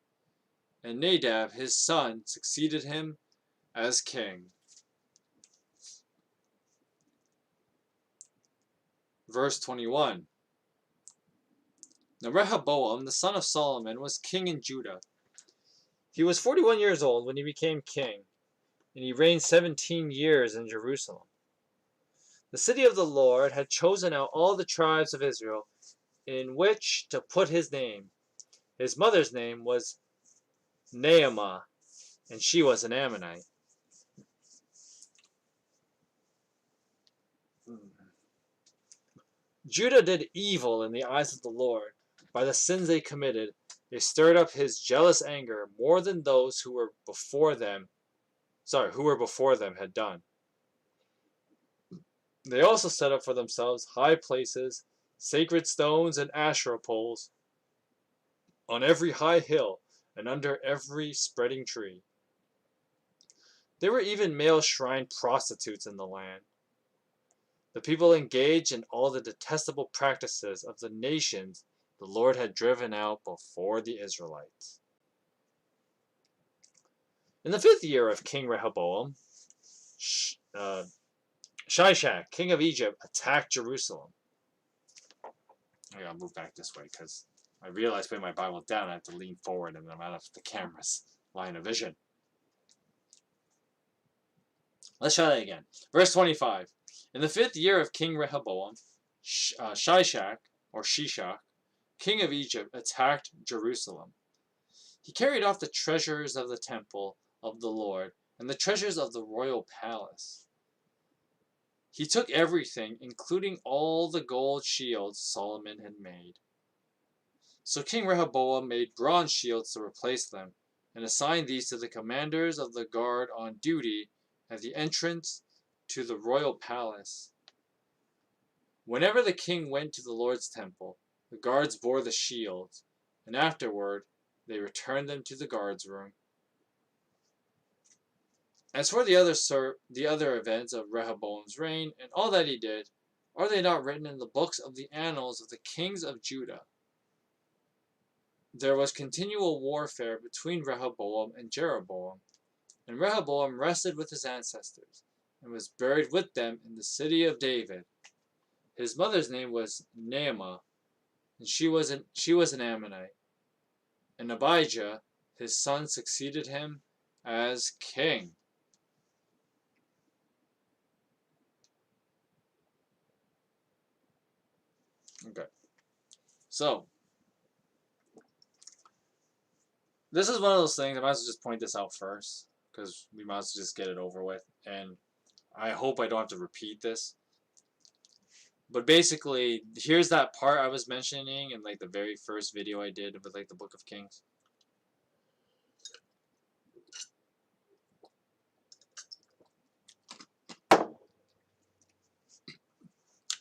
And Nadab, his son, succeeded him as king. Verse 21. Now Rehoboam, the son of Solomon, was king in Judah. He was 41 years old when he became king, and he reigned 17 years in Jerusalem. The city of the Lord had chosen out all the tribes of Israel in which to put his name. His mother's name was Naamah, and she was an Ammonite. Judah did evil in the eyes of the Lord. By the sins they committed, they stirred up his jealous anger more than those who were before them had done. They also set up for themselves high places, sacred stones, and Asherah poles on every high hill and under every spreading tree. There were even male shrine prostitutes in the land. The people engaged in all the detestable practices of the nations the Lord had driven out before the Israelites. In the 5th year of King Rehoboam, Shishak, king of Egypt, attacked Jerusalem. I gotta move back this way because I realized putting my Bible down I have to lean forward and I'm out of the camera's line of vision. Let's try that again. Verse 25. In the 5th year of King Rehoboam, Shishak, king of Egypt, attacked Jerusalem. He carried off the treasures of the temple of the Lord and the treasures of the royal palace. He took everything, including all the gold shields Solomon had made. So King Rehoboam made bronze shields to replace them, and assigned these to the commanders of the guard on duty at the entrance to the royal palace. Whenever the king went to the Lord's temple, the guards bore the shields, and afterward they returned them to the guard's room. As for the other events of Rehoboam's reign and all that he did, are they not written in the books of the annals of the kings of Judah? There was continual warfare between Rehoboam and Jeroboam, and Rehoboam rested with his ancestors, and was buried with them in the city of David. His mother's name was Naamah, and she was an Ammonite. And Abijah, his son, succeeded him as king. Okay. So, this is one of those things, I might as well just point this out first, because we might as well just get it over with. And I hope I don't have to repeat this. But basically, here's that part I was mentioning in like the very first video I did with like the Book of Kings.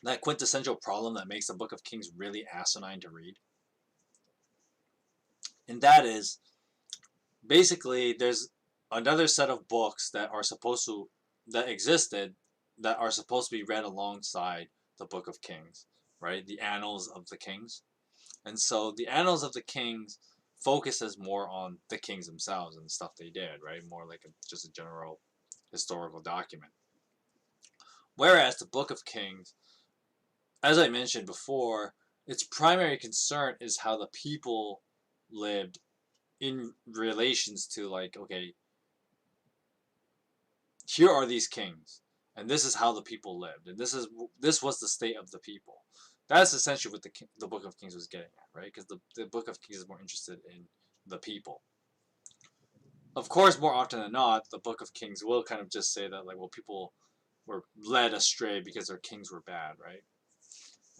That quintessential problem that makes the Book of Kings really asinine to read. And that is, basically, there's another set of books that existed that are supposed to be read alongside the Book of Kings, right? The Annals of the Kings. And so the Annals of the Kings focuses more on the kings themselves and the stuff they did, right? More like just a general historical document. Whereas the Book of Kings, as I mentioned before, its primary concern is how the people lived in relations to, like, okay, here are these kings, and this is how the people lived, and this was the state of the people. That's essentially what the Book of Kings was getting at, right? Because the Book of Kings is more interested in the people. Of course, more often than not, the Book of Kings will kind of just say that, like, well, people were led astray because their kings were bad, right?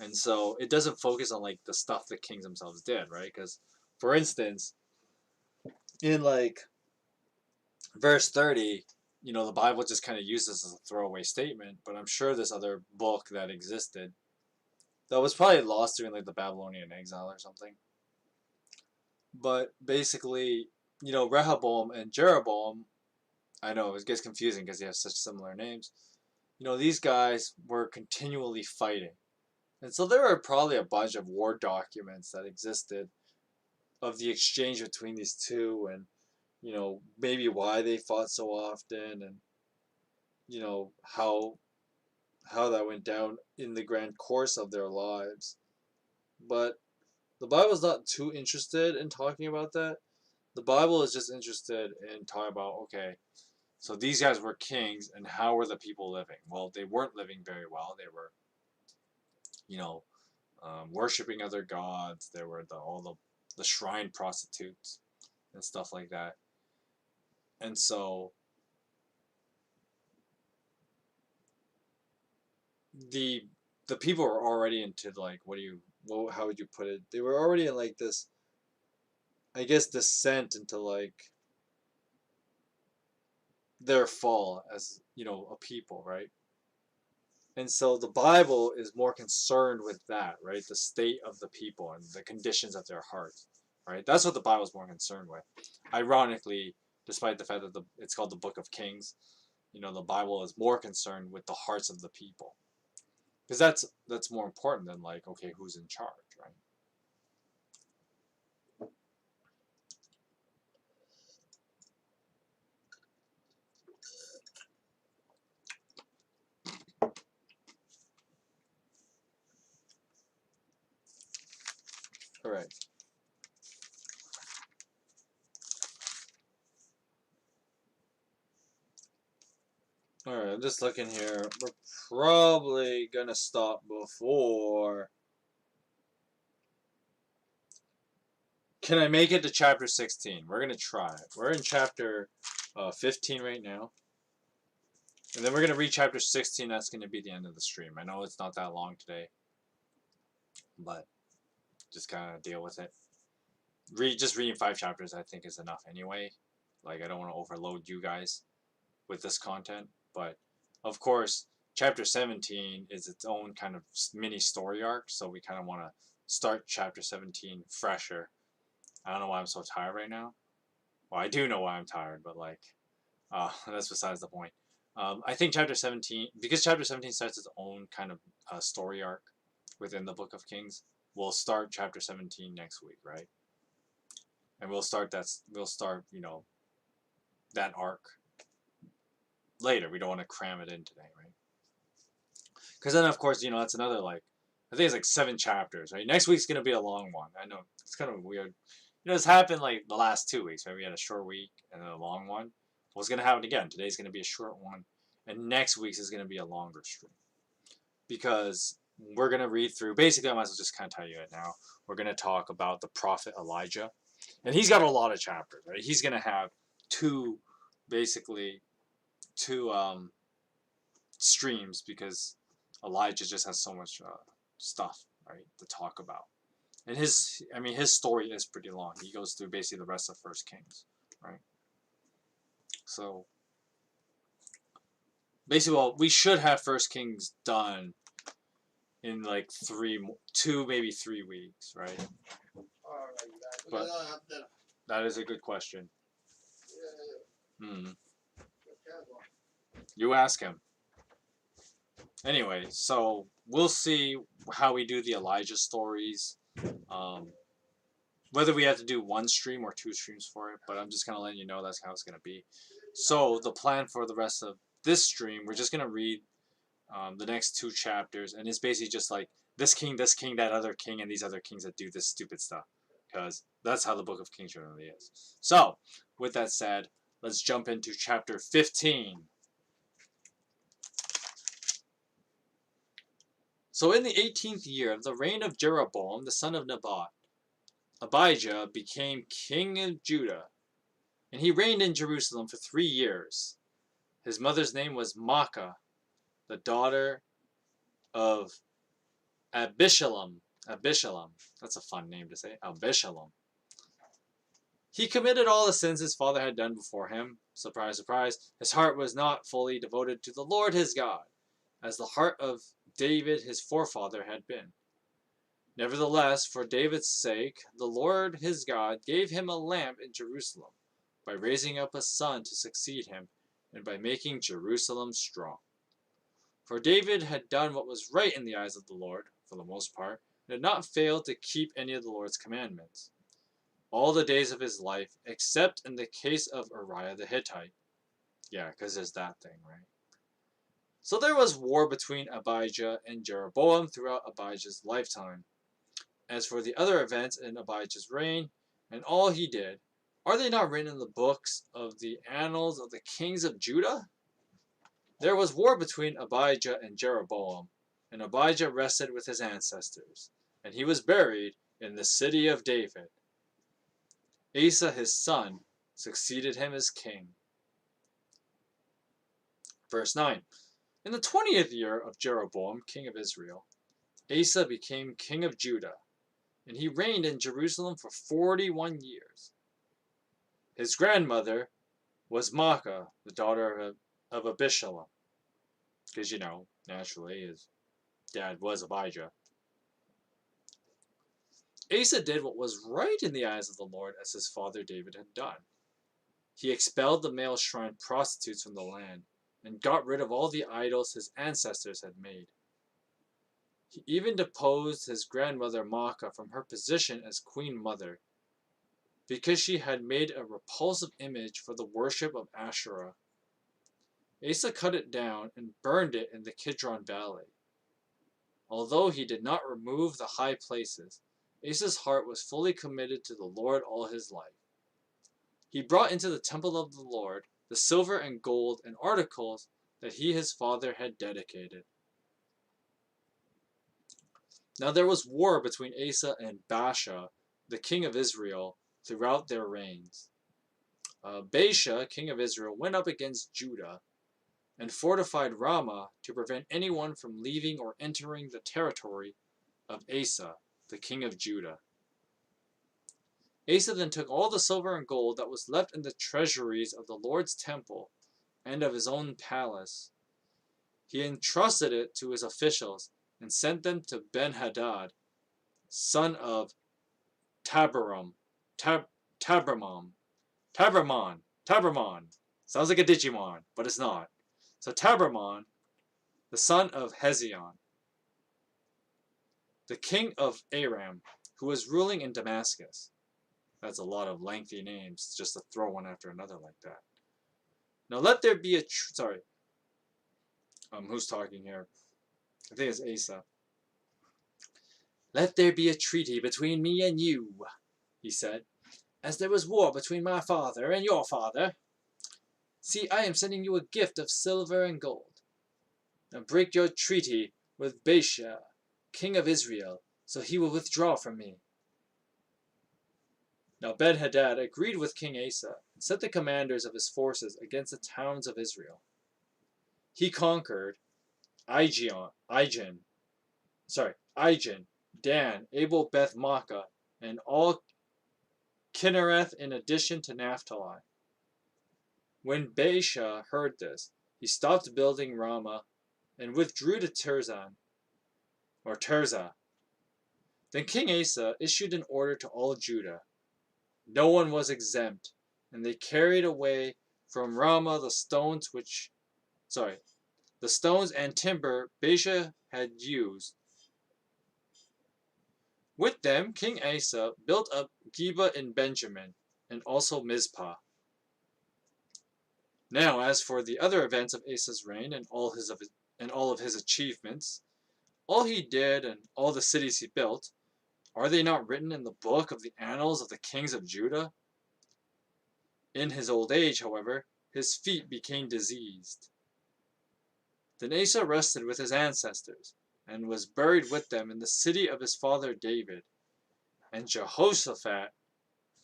And so it doesn't focus on, like, the stuff the kings themselves did, right? Because, for instance, in, like, verse 30, you know, the Bible just kind of uses as a throwaway statement, but I'm sure this other book that existed that was probably lost during, like, the Babylonian exile or something. But basically, you know, Rehoboam and Jeroboam, I know it gets confusing because they have such similar names. You know, these guys were continually fighting. And so there were probably a bunch of war documents that existed of the exchange between these two, and, you know, maybe why they fought so often, and, you know, how how that went down in the grand course of their lives. But the Bible's not too interested in talking about that. The Bible is just interested in talking about, okay, so these guys were kings, and how were the people living? Well, they weren't living very well. They were, you know, worshiping other gods. There were the shrine prostitutes and stuff like that. And so the the people were already into, like, how would you put it? They were already in like this, I guess, descent into like their fall as, a people, right? And so the Bible is more concerned with that, right? The state of the people and the conditions of their hearts, right? That's what the Bible is more concerned with. Ironically, despite the fact that it's called the Book of Kings, the Bible is more concerned with the hearts of the people, because that's more important than, like, okay, who's in charge, right? All right. All right, I'm just looking here. We're probably gonna stop before. Can I make it to chapter 16? We're gonna try it. We're in chapter 15 right now, and then we're gonna read chapter 16. That's gonna be the end of the stream. I know it's not that long today, but just kind of deal with it. Just reading 5 chapters, I think, is enough anyway. Like, I don't want to overload you guys with this content, but of course, chapter 17 is its own kind of mini story arc, so we kind of want to start chapter 17 fresher. I don't know why I'm so tired right now. Well, I do know why I'm tired, but, like, that's besides the point. I think chapter 17, because chapter 17 starts its own kind of story arc within the Book of Kings, we'll start chapter 17 next week, right? And we'll start that arc later. We don't want to cram it in today, right? Because then, of course, that's another, like, I think it's like 7 chapters, right? Next week's gonna be a long one. I know it's kind of weird. It's happened like the last 2 weeks, right? We had a short week and then a long one. Well, it's gonna happen again. Today's gonna be a short one, and next week's is gonna be a longer stream, because we're gonna read through. Basically, I might as well just kind of tell you it now. We're gonna talk about the prophet Elijah, and he's got a lot of chapters, right? He's gonna have basically two streams, because Elijah just has so much stuff, right, to talk about. And his story is pretty long. He goes through basically the rest of First Kings, right? So basically, well, we should have First Kings done in like 2, maybe 3 weeks, right? But that is a good question. You ask him. Anyway, so we'll see how we do the Elijah stories. Whether we have to do 1 stream or 2 streams for it, but I'm just gonna let you know that's how it's gonna be. So the plan for the rest of this stream, we're just gonna read the next 2 chapters, and it's basically just like this king, that other king, and these other kings that do this stupid stuff, because that's how the Book of Kings really is. So, with that said, let's jump into chapter 15. So in the 18th year of the reign of Jeroboam, the son of Nebat, Abijah became king of Judah, and he reigned in Jerusalem for 3 years. His mother's name was Maacah, the daughter of Abishalom. That's a fun name to say. Abishalom. He committed all the sins his father had done before him. Surprise, surprise. His heart was not fully devoted to the Lord his God, as the heart of David his forefather had been. Nevertheless, for David's sake, the Lord his God gave him a lamp in Jerusalem, by raising up a son to succeed him, and by making Jerusalem strong. For David had done what was right in the eyes of the Lord, for the most part, and had not failed to keep any of the Lord's commandments, all the days of his life, except in the case of Uriah the Hittite. Yeah, because there's that thing, right? So there was war between Abijah and Jeroboam throughout Abijah's lifetime. As for the other events in Abijah's reign, and all he did, are they not written in the books of the annals of the kings of Judah? There was war between Abijah and Jeroboam, and Abijah rested with his ancestors, and he was buried in the city of David. Asa his son succeeded him as king. Verse 9. In the 20th year of Jeroboam, king of Israel, Asa became king of Judah, and he reigned in Jerusalem for 41 years. His grandmother was Maacah, the daughter of Abishalom, because, naturally, his dad was Abijah. Asa did what was right in the eyes of the Lord, as his father David had done. He expelled the male shrine prostitutes from the land, and got rid of all the idols his ancestors had made. He even deposed his grandmother Maacah from her position as queen mother, because she had made a repulsive image for the worship of Asherah. Asa cut it down and burned it in the Kidron Valley. Although he did not remove the high places, Asa's heart was fully committed to the Lord all his life. He brought into the temple of the Lord the silver and gold and articles that he his father had dedicated. Now there was war between Asa and Baasha, the king of Israel, throughout their reigns. Baasha, king of Israel, went up against Judah and fortified Ramah to prevent anyone from leaving or entering the territory of Asa, the king of Judah. Asa then took all the silver and gold that was left in the treasuries of the Lord's temple and of his own palace. He entrusted it to his officials and sent them to Ben-Hadad, son of Tabramon. Sounds like a Digimon, but it's not. So Tabramon, the son of Hezion, the king of Aram, who was ruling in Damascus. That's a lot of lengthy names, just to throw one after another like that. Now let there be a... Sorry. Who's talking here? I think it's Asa. Let there be a treaty between me and you, he said, as there was war between my father and your father. See, I am sending you a gift of silver and gold. Now break your treaty with Baasha, king of Israel, so he will withdraw from me. Now Ben-Hadad agreed with King Asa and sent the commanders of his forces against the towns of Israel. He conquered Ijon, Dan, Abel Beth-Maacah, and all Kinnereth in addition to Naphtali. When Baasha heard this, he stopped building Ramah and withdrew to Tirzah. Then King Asa issued an order to all Judah. No one was exempt, and they carried away from Ramah the stones and timber Baasha had used. With them, King Asa built up Geba in Benjamin, and also Mizpah. Now, as for the other events of Asa's reign and all of his achievements, all he did and all the cities he built, are they not written in the book of the annals of the kings of Judah? In his old age, however, his feet became diseased. Then Asa rested with his ancestors, and was buried with them in the city of his father David. And Jehoshaphat,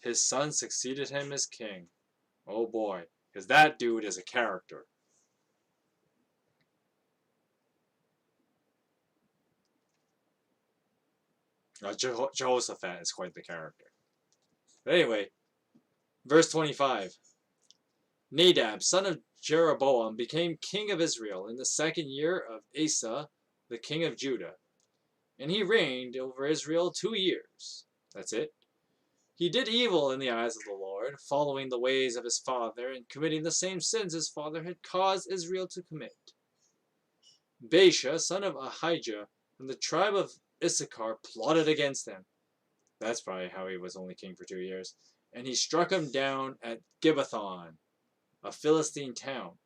his son, succeeded him as king. Oh boy, because that dude is a character. Jehoshaphat is quite the character. But anyway, verse 25. Nadab, son of Jeroboam, became king of Israel in the 2nd year of Asa, the king of Judah. And he reigned over Israel 2 years. That's it. He did evil in the eyes of the Lord, following the ways of his father, and committing the same sins his father had caused Israel to commit. Baasha, son of Ahijah, from the tribe of Issachar, plotted against him. That's probably how he was only king for 2 years. And he struck him down at Gibbethon, a Philistine town.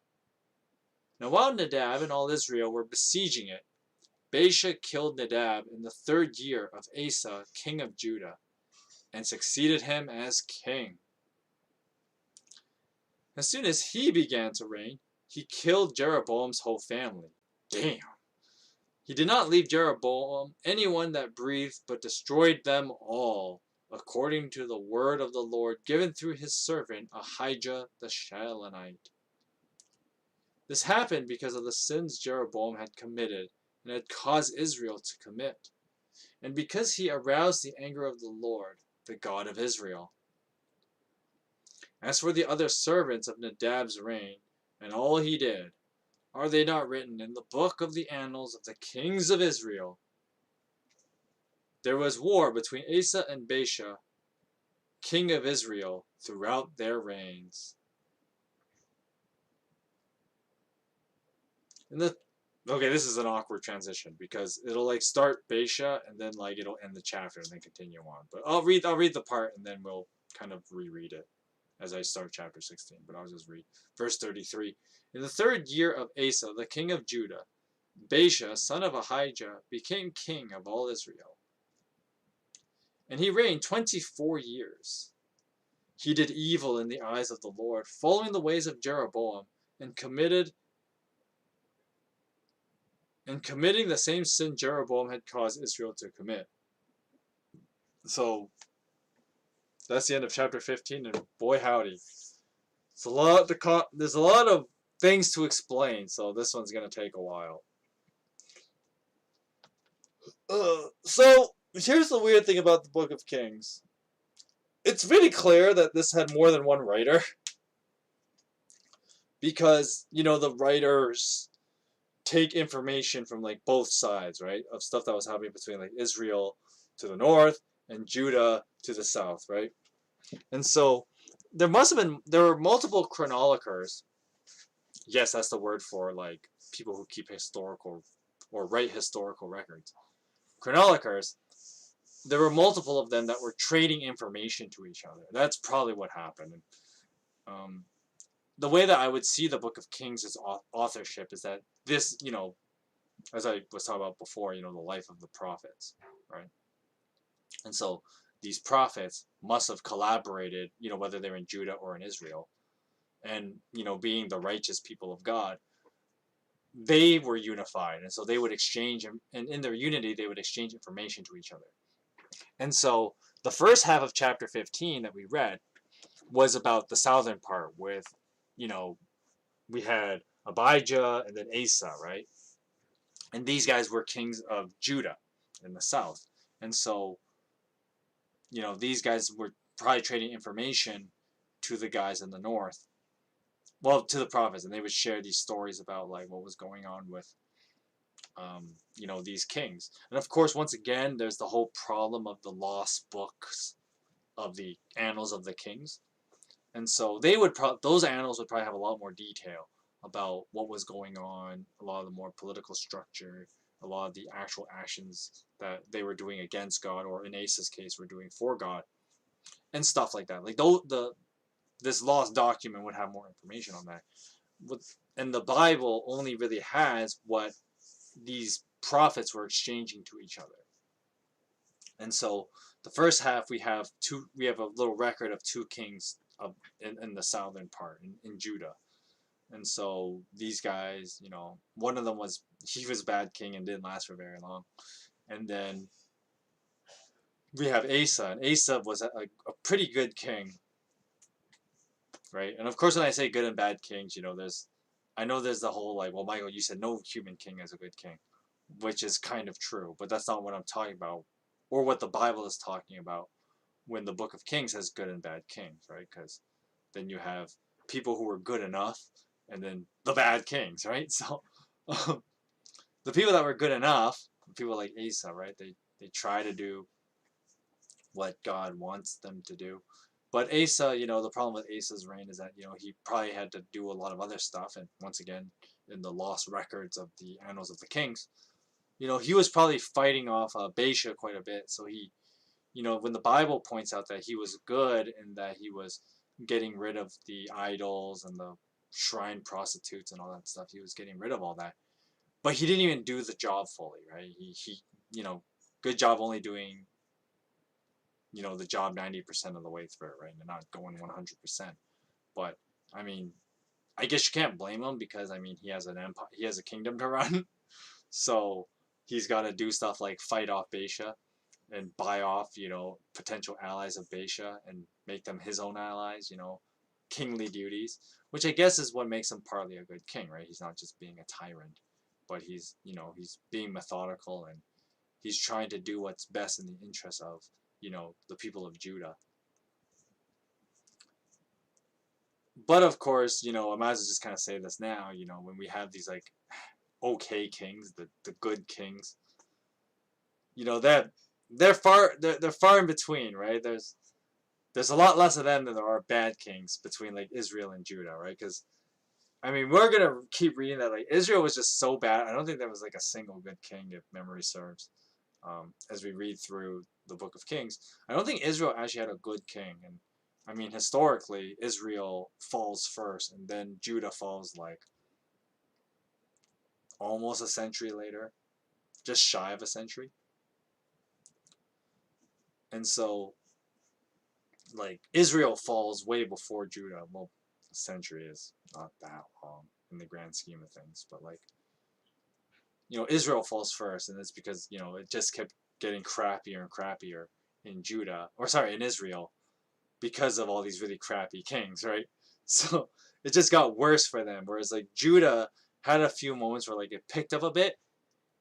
Now while Nadab and all Israel were besieging it, Baasha killed Nadab in the 3rd year of Asa, king of Judah, and succeeded him as king. As soon as he began to reign, he killed Jeroboam's whole family. Damn. He did not leave Jeroboam anyone that breathed, but destroyed them all, according to the word of the Lord given through his servant Ahijah the Shilonite. This happened because of the sins Jeroboam had committed and had caused Israel to commit, and because he aroused the anger of the Lord, the God of Israel. As for the other servants of Nadab's reign, and all he did, are they not written in the book of the annals of the kings of Israel? There was war between Asa and Baasha, king of Israel, throughout their reigns. Okay, this is an awkward transition because it'll like start Baasha and then like it'll end the chapter and then continue on. But I'll read the part and then we'll kind of reread it as I start chapter 16. But I'll just read verse 33. In the 3rd year of Asa, the king of Judah, Baasha, son of Ahijah, became king of all Israel. And he reigned 24 years. He did evil in the eyes of the Lord, following the ways of Jeroboam, and committing the same sin Jeroboam had caused Israel to commit. So that's the end of chapter 15, and boy howdy, there's a lot of things to explain, so this one's going to take a while. So here's the weird thing about the Book of Kings. It's really clear that this had more than one writer, because, you know, the writers take information from like both sides, right, of stuff that was happening between like Israel to the north and Judah to the south, right? And so there were multiple chroniclers. Yes, that's the word for like people who keep historical or write historical records. Chroniclers. There were multiple of them that were trading information to each other. That's probably what happened. The way that I would see the Book of Kings' authorship is that this, you know, as I was talking about before, you know, the life of the prophets, right? And so these prophets must have collaborated, you know, whether they're in Judah or in Israel. And, you know, being the righteous people of God, they were unified. And so they would exchange, and in their unity, they would exchange information to each other. And so the first half of chapter 15 that we read was about the southern part with, you know, we had Abijah and then Asa, right? And these guys were kings of Judah in the south. And so, you know, these guys were probably trading information to the guys in the north. Well, to the prophets, and they would share these stories about like what was going on with, you know, these kings. And of course, once again, there's the whole problem of the lost books of the annals of the kings. And so they would those annals would probably have a lot more detail about what was going on, a lot of the more political structure, a lot of the actual actions that they were doing against God, or in Asa's case, were doing for God, and stuff like that. Like this lost document would have more information on that. And the Bible only really has what these prophets were exchanging to each other. And so the first half we have a little record of 2 kings in the southern part in Judah. And so these guys, you know, one of them was a bad king and didn't last for very long. And then we have Asa, and Asa was a pretty good king, right? And of course, when I say good and bad kings, you know, I know there's the whole like, well, Michael, you said no human king is a good king, which is kind of true, but that's not what I'm talking about, or what the Bible is talking about when the Book of Kings has good and bad kings, right? Because then you have people who were good enough, and then the bad kings, right? So the people that were good enough, people like Asa, right? They try to do what God wants them to do. But Asa, you know, the problem with Asa's reign is that, you know, he probably had to do a lot of other stuff. And once again, in the lost records of the Annals of the Kings, you know, he was probably fighting off Baasha quite a bit. So he, you know, when the Bible points out that he was good and that he was getting rid of the idols and the shrine prostitutes and all that stuff. He was getting rid of all that, but he didn't even do the job fully, right? He you know, good job only doing, you know, the job 90% of the way through, right? And not going 100%. But I mean, I guess you can't blame him because I mean he has an empire, he has a kingdom to run, so he's got to do stuff like fight off Baisha and buy off, you know, potential allies of Baisha and make them his own allies, you know, kingly duties, which I guess is what makes him partly a good king, right? He's not just being a tyrant, but he's, you know, he's being methodical and he's trying to do what's best in the interest of, you know, the people of Judah. But of course, you know, I might as well just kind of say this now, you know, when we have these like okay kings, the good kings, you know, they're far in between, right? There's a lot less of them than there are bad kings between like Israel and Judah, right? Because I mean, we're gonna keep reading that like Israel was just so bad. I don't think there was like a single good king, if memory serves. As we read through the Book of Kings, I don't think Israel actually had a good king. And I mean, historically, Israel falls first, and then Judah falls like almost a century later, just shy of a century. And so, like, Israel falls way before Judah. Well, a century is not that long in the grand scheme of things, but like, you know, Israel falls first, and it's because, you know, it just kept getting crappier and crappier in Judah, or sorry, in Israel, because of all these really crappy kings, right? So it just got worse for them. Whereas like Judah had a few moments where like it picked up a bit,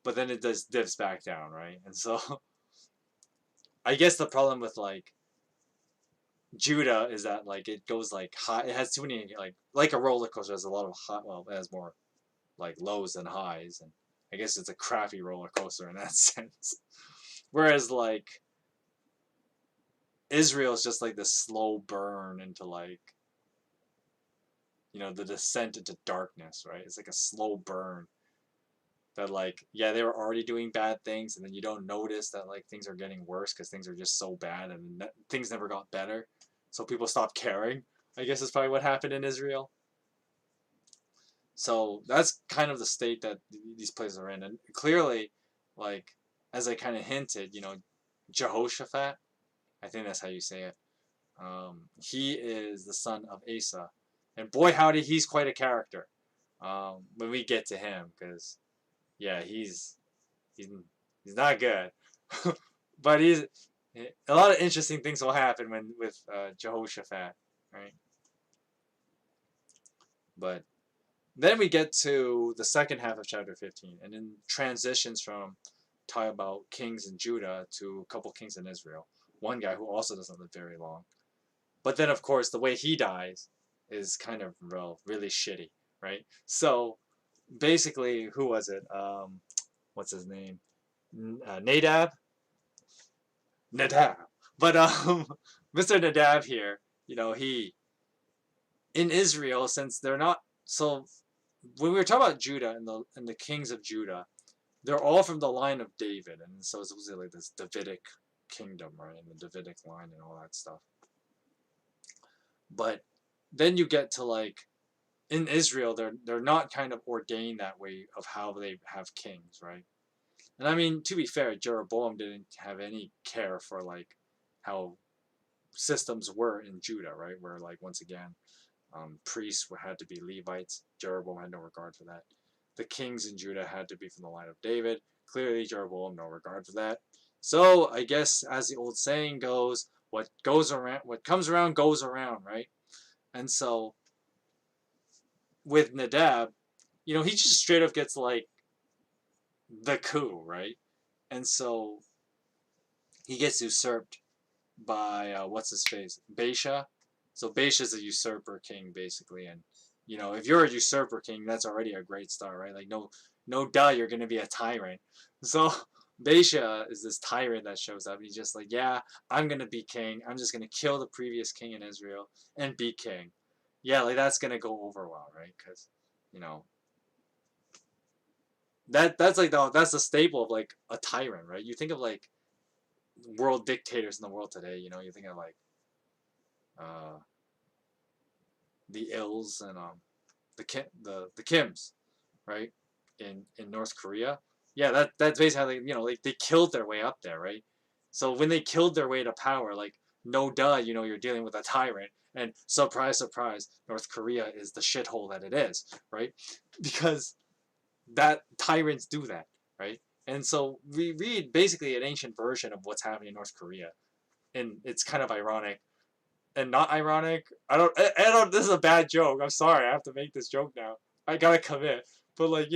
but then it does dips back down, right? And so I guess the problem with like Judah is that like it goes like high. It has too many like a roller coaster. Has a lot of high. Well, it has more like lows than highs, and I guess it's a crappy roller coaster in that sense. Whereas like Israel is just like this slow burn into like, you know, the descent into darkness, right? It's like a slow burn that like, yeah, they were already doing bad things, and then you don't notice that like things are getting worse because things are just so bad and things never got better, so people stopped caring. I guess is probably what happened in Israel. So that's kind of the state that these places are in, and clearly, like as I kind of hinted, you know, Jehoshaphat, I think that's how you say it. He is the son of Asa, and boy howdy, he's quite a character. When we get to him, because yeah, he's not good, but he's a lot of interesting things will happen when with Jehoshaphat, right? But then we get to the second half of chapter 15, and then transitions from talking about kings in Judah to a couple kings in Israel. One guy who also doesn't live very long. But then, of course, the way he dies is kind of really shitty, right? So basically, who was it? What's his name? Nadab? Nadab. But Mr. Nadab here, you know, he in Israel, since they're not so. When we were talking about Judah and the kings of Judah, they're all from the line of David, and so it's supposed to be like this Davidic kingdom, right, and the Davidic line and all that stuff. But then you get to like in Israel, they're not kind of ordained that way of how they have kings, right? And I mean, to be fair, Jeroboam didn't have any care for like how systems were in Judah, right? Where like once again, priests had to be Levites. Jeroboam had no regard for that. The kings in Judah had to be from the line of David. Clearly, Jeroboam no regard for that. So I guess, as the old saying goes, what goes around, what comes around goes around, right? And so with Nadab, you know, he just straight up gets like the coup, right? And so he gets usurped by what's his face, Baisha. So Baisha's a usurper king basically, and you know, if you're a usurper king, that's already a great start, right? Like no duh, you're gonna be a tyrant. So Baisha is this tyrant that shows up. He's just like, yeah, I'm gonna be king. I'm just gonna kill the previous king in Israel and be king. Yeah, like that's gonna go over well, right? Because you know that's like that's the staple of like a tyrant, right? You think of like world dictators in the world today. You know, you think of like uh, the ills and the Kims, right, in North Korea. Yeah, that's basically how they, like, they killed their way up there, right? So when they killed their way to power, like, no duh, you're dealing with a tyrant, and surprise, surprise, North Korea is the shithole that it is, right? Because that tyrants do that, right? And so we read basically an ancient version of what's happening in North Korea, and it's kind of ironic and not ironic. I don't. This is a bad joke. I'm sorry. I have to make this joke now. I gotta commit. But like,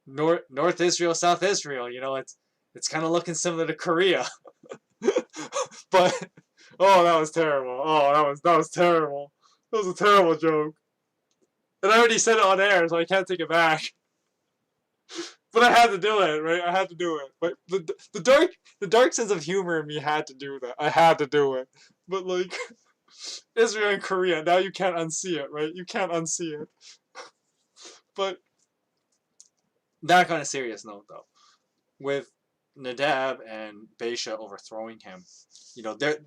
North Israel, South Israel. It's kind of looking similar to Korea. But oh, that was terrible. Oh, that was terrible. That was a terrible joke. And I already said it on air, so I can't take it back. But I had to do it, right? I had to do it. But the dark sense of humor in me had to do that. I had to do it. But like, Israel and Korea, now you can't unsee it, right? You can't unsee it. But that on a serious note, though, with Nadab and Baasha overthrowing him,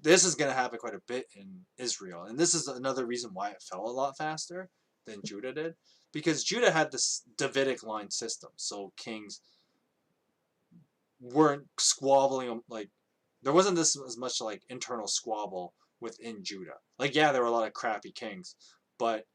this is going to happen quite a bit in Israel. And this is another reason why it fell a lot faster than Judah did. Because Judah had this Davidic line system. So kings weren't squabbling, like, there wasn't this as much, like, internal squabble within Judah. Like, yeah, there were a lot of crappy kings, but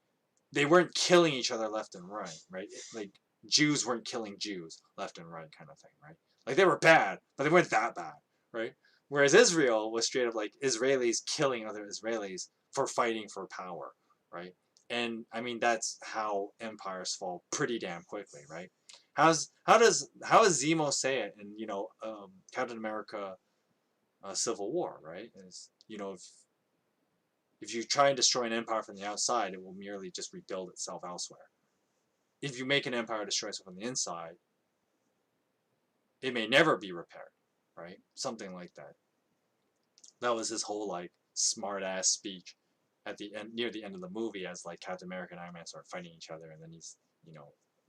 they weren't killing each other left and right? Like, Jews weren't killing Jews left and right kind of thing, right? Like, they were bad, but they weren't that bad, right? Whereas Israel was straight up, like, Israelis killing other Israelis for fighting for power, right? And, I mean, that's how empires fall pretty damn quickly, right? How does Zemo say it in, Captain America Civil War, right? Is, if you try and destroy an empire from the outside, it will merely just rebuild itself elsewhere. If you make an empire destroy itself from the inside, it may never be repaired, right? Something like that. That was his whole, like, smart-ass speech at the end, near the end of the movie, as, like, Captain America and Iron Man start fighting each other, and then he's,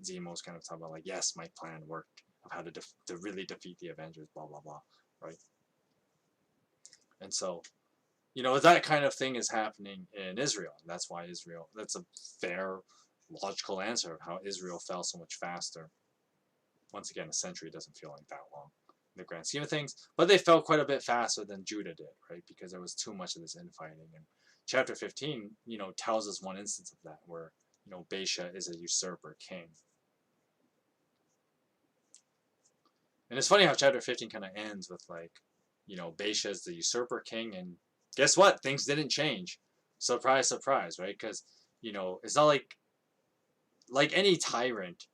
Zemo's kind of talking about, like, yes, my plan worked of how to really defeat the Avengers, blah, blah, blah, right? And so, that kind of thing is happening in Israel. And that's why that's a fair, logical answer of how Israel fell so much faster. Once again, a century doesn't feel like that long in the grand scheme of things. But they fell quite a bit faster than Judah did, right? Because there was too much of this infighting. And chapter 15, tells us one instance of that, where, Baasha is a usurper king. And it's funny how chapter 15 kind of ends with, like, Baasha is the usurper king, and guess what? Things didn't change. Surprise, surprise, right? Because, it's not like any tyrant,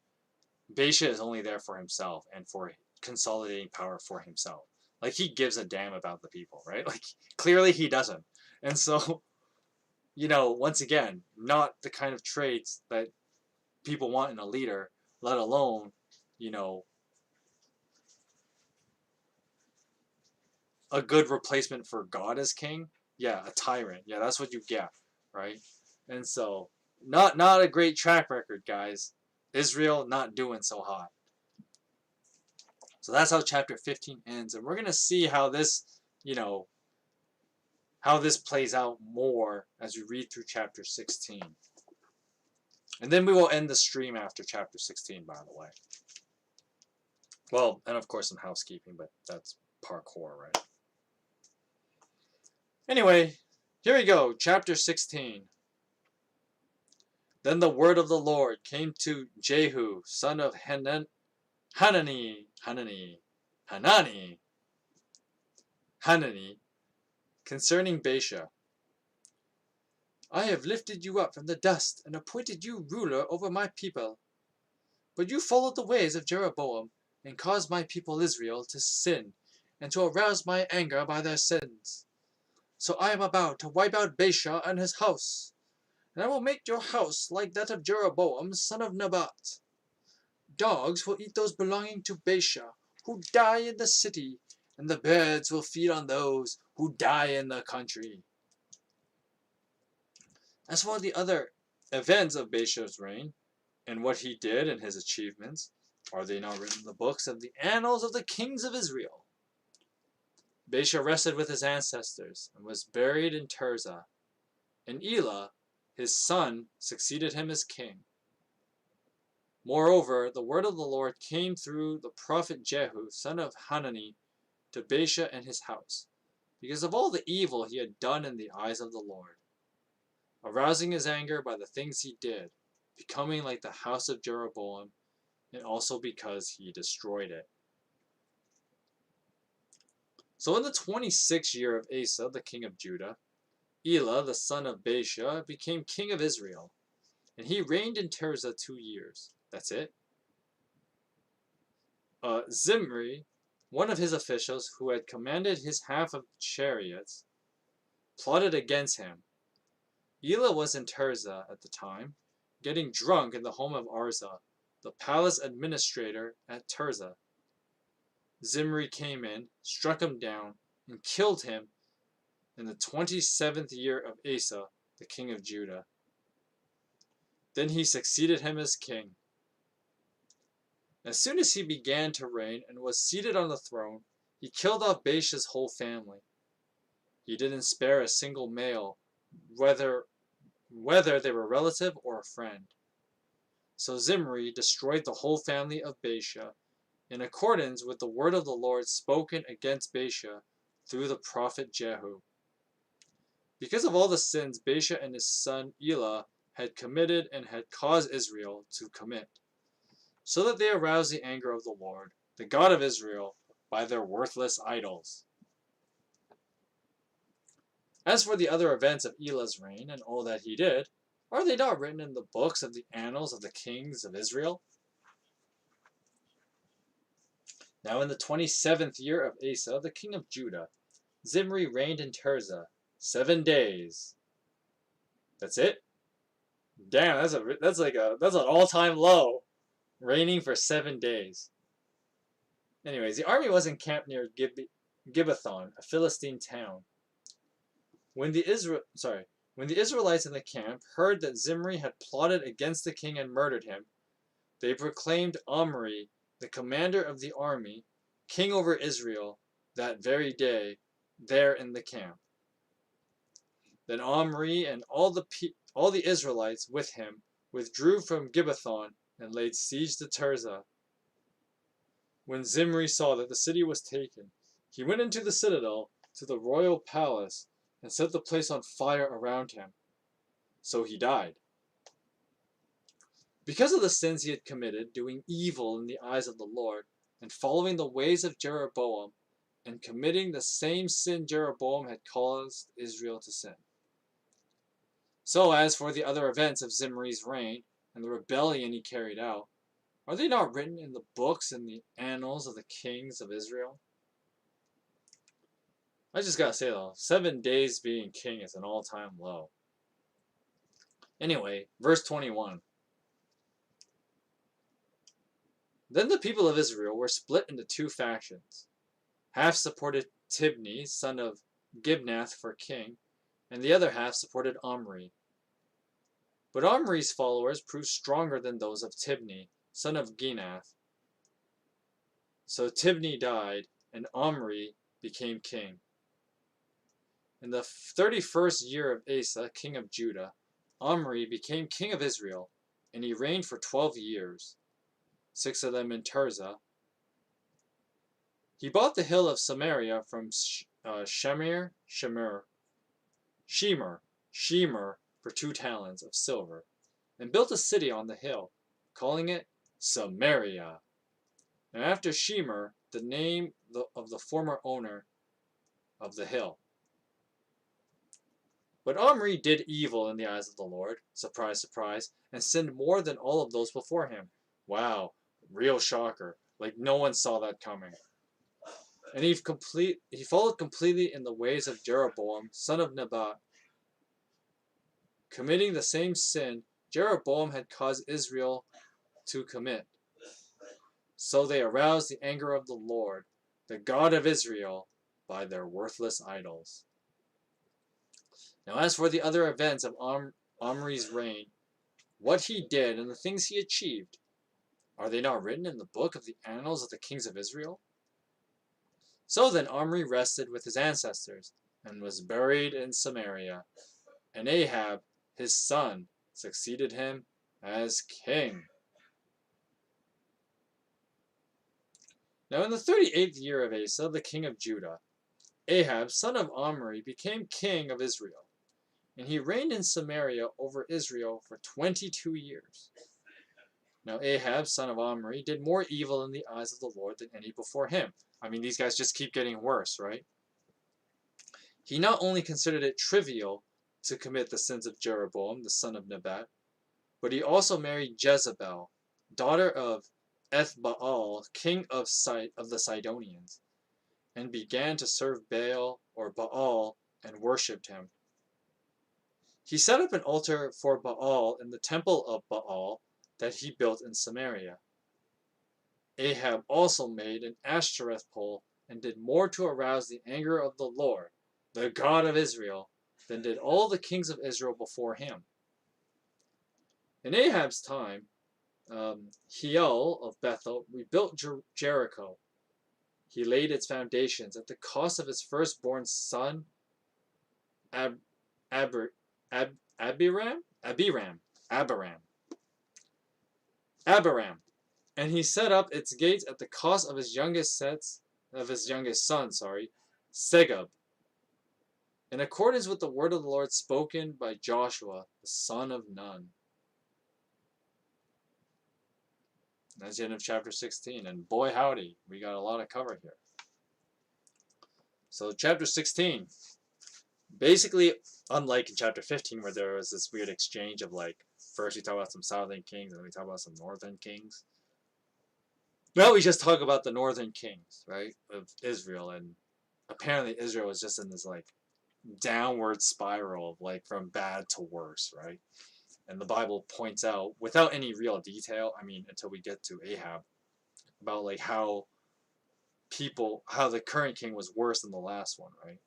Baasha is only there for himself and for consolidating power for himself. Like, he gives a damn about the people, right? Like, clearly he doesn't. And so, once again, not the kind of traits that people want in a leader, let alone, a good replacement for God as king. Yeah, a tyrant. Yeah, that's what you get, right? And so, not a great track record, guys. Israel not doing so hot. So that's how chapter 15 ends, and we're gonna see how this, how this plays out more as we read through chapter 16. And then we will end the stream after chapter 16, by the way. Well, and of course some housekeeping, but that's parkour, right? Anyway, here we go, chapter 16. Then the word of the Lord came to Jehu, son of Hanani, concerning Baasha. I have lifted you up from the dust and appointed you ruler over my people. But you followed the ways of Jeroboam and caused my people Israel to sin and to arouse my anger by their sins. So I am about to wipe out Baasha and his house, and I will make your house like that of Jeroboam, son of Nebat. Dogs will eat those belonging to Baasha, who die in the city, and the birds will feed on those who die in the country. As for the other events of Baasha's reign, and what he did and his achievements, are they not written in the books of the annals of the kings of Israel? Baasha rested with his ancestors, and was buried in Tirzah, and Elah, his son, succeeded him as king. Moreover, the word of the Lord came through the prophet Jehu, son of Hanani, to Baasha and his house, because of all the evil he had done in the eyes of the Lord, arousing his anger by the things he did, becoming like the house of Jeroboam, and also because he destroyed it. So in the 26th year of Asa, the king of Judah, Elah, the son of Baasha, became king of Israel, and he reigned in Tirzah 2 years. That's it. Zimri, one of his officials who had commanded his half of chariots, plotted against him. Elah was in Tirzah at the time, getting drunk in the home of Arza, the palace administrator at Tirzah. Zimri came in, struck him down, and killed him in the 27th year of Asa, the king of Judah. Then he succeeded him as king. As soon as he began to reign and was seated on the throne, he killed off Baasha's whole family. He didn't spare a single male, whether they were a relative or a friend. So Zimri destroyed the whole family of Baasha, in accordance with the word of the Lord spoken against Baasha through the prophet Jehu. Because of all the sins Baasha and his son Elah had committed and had caused Israel to commit, so that they aroused the anger of the Lord, the God of Israel, by their worthless idols. As for the other events of Elah's reign and all that he did, are they not written in the books of the annals of the kings of Israel? Now in the 27th year of Asa, the king of Judah, Zimri reigned in Tirzah 7 days. That's it? Damn, that's an all-time low, reigning for 7 days. Anyways, the army was encamped near Gibbethon, a Philistine town. When the Israelites in the camp heard that Zimri had plotted against the king and murdered him, they proclaimed Omri, the commander of the army, king over Israel, that very day, there in the camp. Then Omri and all the Israelites with him withdrew from Gibbethon and laid siege to Tirzah. When Zimri saw that the city was taken, he went into the citadel to the royal palace and set the place on fire around him. So he died. Because of the sins he had committed, doing evil in the eyes of the Lord, and following the ways of Jeroboam, and committing the same sin Jeroboam had caused Israel to sin. So as for the other events of Zimri's reign, and the rebellion he carried out, are they not written in the books and the annals of the kings of Israel? I just gotta say though, 7 days being king is an all-time low. Anyway, verse 21. Then the people of Israel were split into 2 factions. Half supported Tibni, son of Gibnath, for king, and the other half supported Omri. But Omri's followers proved stronger than those of Tibni, son of Ginath. So Tibni died, and Omri became king. In the 31st year of Asa, king of Judah, Omri became king of Israel, and he reigned for 12 years, 6 of them in Tirzah. He bought the hill of Samaria from Shemer for 2 talents of silver, and built a city on the hill, calling it Samaria. And after Shemer, the name of the former owner of the hill. But Omri did evil in the eyes of the Lord, surprise, surprise, and sinned more than all of those before him. Wow, real shocker. Like no one saw that coming. And he followed completely in the ways of Jeroboam, son of Nebat, committing the same sin Jeroboam had caused Israel to commit. So they aroused the anger of the Lord, the God of Israel, by their worthless idols. Now as for the other events of Omri's reign, what he did and the things he achieved, are they not written in the book of the annals of the kings of Israel? So then Omri rested with his ancestors, and was buried in Samaria, and Ahab, his son, succeeded him as king. Now in the 38th year of Asa, the king of Judah, Ahab, son of Omri, became king of Israel, and he reigned in Samaria over Israel for 22 years. Now Ahab, son of Omri, did more evil in the eyes of the Lord than any before him. I mean, these guys just keep getting worse, right? He not only considered it trivial to commit the sins of Jeroboam, the son of Nebat, but he also married Jezebel, daughter of Ethbaal, king of the Sidonians, and began to serve Baal or Baal and worshipped him. He set up an altar for Baal in the temple of Baal that he built in Samaria. Ahab also made an Ashtoreth pole and did more to arouse the anger of the Lord, the God of Israel, than did all the kings of Israel before him. In Ahab's time, Hiel of Bethel rebuilt Jericho. He laid its foundations at the cost of his firstborn son, Abiram, and he set up its gates at the cost of his youngest son, Segub, in accordance with the word of the Lord spoken by Joshua, the son of Nun. That's the end of chapter 16, and boy howdy, we got a lot to cover here. So chapter 16, basically, unlike in chapter 15 where there was this weird exchange of like, first we talk about some southern kings, and then we talk about some northern kings. Now we just talk about the northern kings, right, of Israel, and apparently Israel was just in this like downward spiral of like from bad to worse, right? And the Bible points out, without any real detail, I mean, until we get to Ahab, about like how the current king was worse than the last one, right?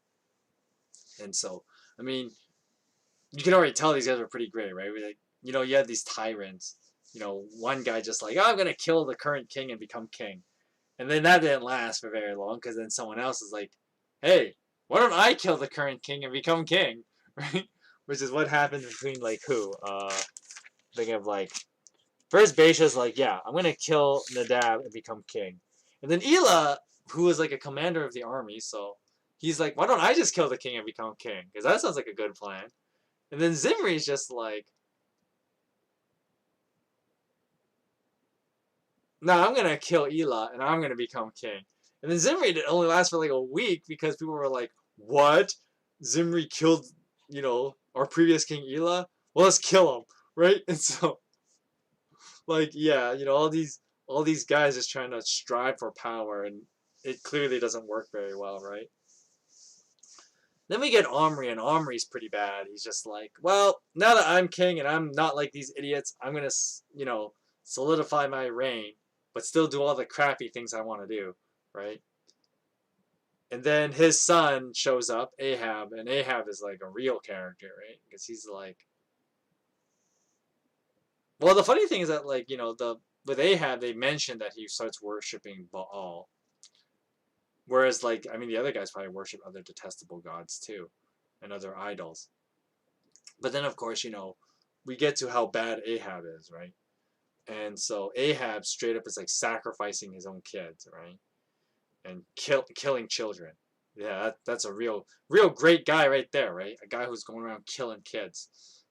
And so, I mean, you can already tell these guys were pretty great, right? Like, you know, you had these tyrants. You know, one guy just like, oh, I'm gonna kill the current king and become king, and then that didn't last for very long because then someone else is like, hey, why don't I kill the current king and become king, right? Which is what happened between like who? Thinking of like, first Baasha's like, yeah, I'm gonna kill Nadab and become king, and then Elah, who was like a commander of the army, so he's like, why don't I just kill the king and become king? Because that sounds like a good plan. And then Zimri's just like, no, I'm gonna kill Elah and I'm gonna become king. And then Zimri did only last for like a week because people were like, what? Zimri killed, you know, our previous king Elah? Well, let's kill him, right? And so, like, yeah, you know, all these guys just trying to strive for power, and it clearly doesn't work very well, right? Then we get Omri, and Omri's pretty bad. He's just like, well, now that I'm king and I'm not like these idiots, I'm gonna, you know, solidify my reign, but still do all the crappy things I want to do, right? And then his son shows up, Ahab, and Ahab is like a real character, right? Because he's like, well, the funny thing is that like, you know, with Ahab they mentioned that he starts worshiping Baal, whereas like, I mean, the other guys probably worship other detestable gods too, and other idols. But then of course, you know, we get to how bad Ahab is, right? And so Ahab straight up is like sacrificing his own kids, right? And killing children. Yeah, that's a real great guy right there, right? A guy who's going around killing kids.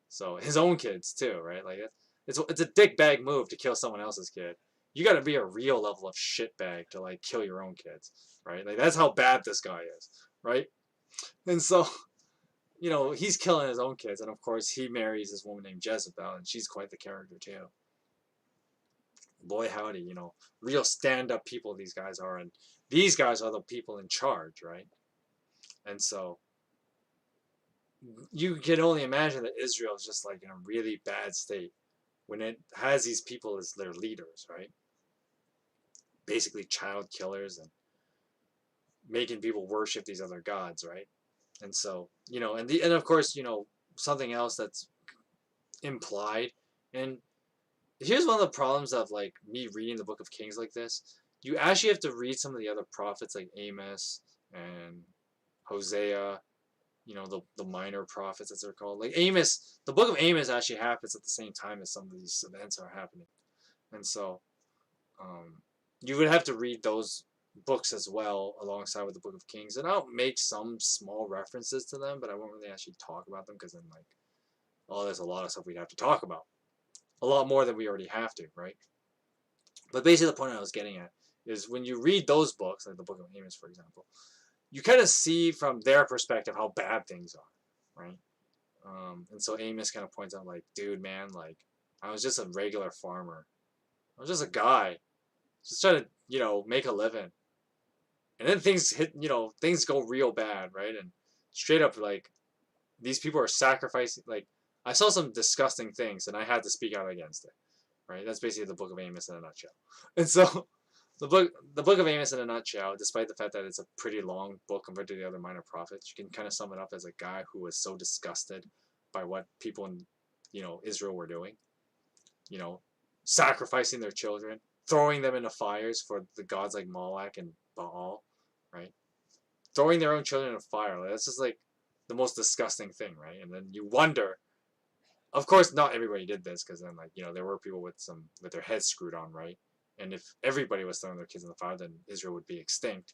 So his own kids too, right? Like it's a dickbag move to kill someone else's kid. You got to be a real level of shitbag to like kill your own kids, right? Like that's how bad this guy is, right? And so, you know, he's killing his own kids, and of course he marries this woman named Jezebel, and she's quite the character too. Boy howdy, you know, real stand-up people these guys are, and these guys are the people in charge, right? And so you can only imagine that Israel is just like in a really bad state when it has these people as their leaders, right? Basically child killers and making people worship these other gods, right? And so, you know, and of course, you know, something else that's implied, and here's one of the problems of like me reading the book of Kings like this. You actually have to read some of the other prophets like Amos and Hosea, you know, the minor prophets as they're called. Like Amos, the book of Amos actually happens at the same time as some of these events are happening. And so you would have to read those books as well, alongside with the Book of Kings, and I'll make some small references to them, but I won't really actually talk about them because then like, oh, there's a lot of stuff we'd have to talk about, a lot more than we already have to, right? But basically, the point I was getting at is when you read those books, like the Book of Amos, for example, you kind of see from their perspective how bad things are, right? And so Amos kind of points out, like, dude, man, like, I was just a regular farmer. I was just a guy, just trying to, make a living. And then things hit, things go real bad, right? And straight up, like, these people are sacrificing. Like, I saw some disgusting things, and I had to speak out against it, right? That's basically the Book of Amos in a nutshell. And so, the book of Amos in a nutshell, despite the fact that it's a pretty long book compared to the other minor prophets, you can kind of sum it up as a guy who was so disgusted by what people in, Israel were doing, you know, sacrificing their children, throwing them into fires for the gods like Moloch and Baal, right? Throwing their own children in a fire. Like, that's just like the most disgusting thing, right? And then you wonder. Of course, not everybody did this because then, like, there were people with their heads screwed on, right? And if everybody was throwing their kids in the fire, then Israel would be extinct.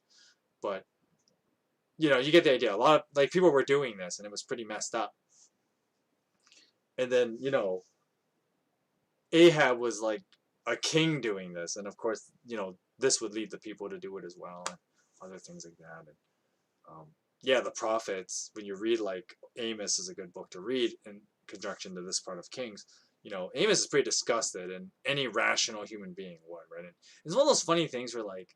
But you get the idea. A lot of like people were doing this, and it was pretty messed up. And then Ahab was like a king doing this, and of course, this would lead the people to do it as well, and other things like that. And yeah, the prophets. When you read like Amos is a good book to read in conjunction to this part of Kings. Amos is pretty disgusted, and any rational human being would, right? And it's one of those funny things where like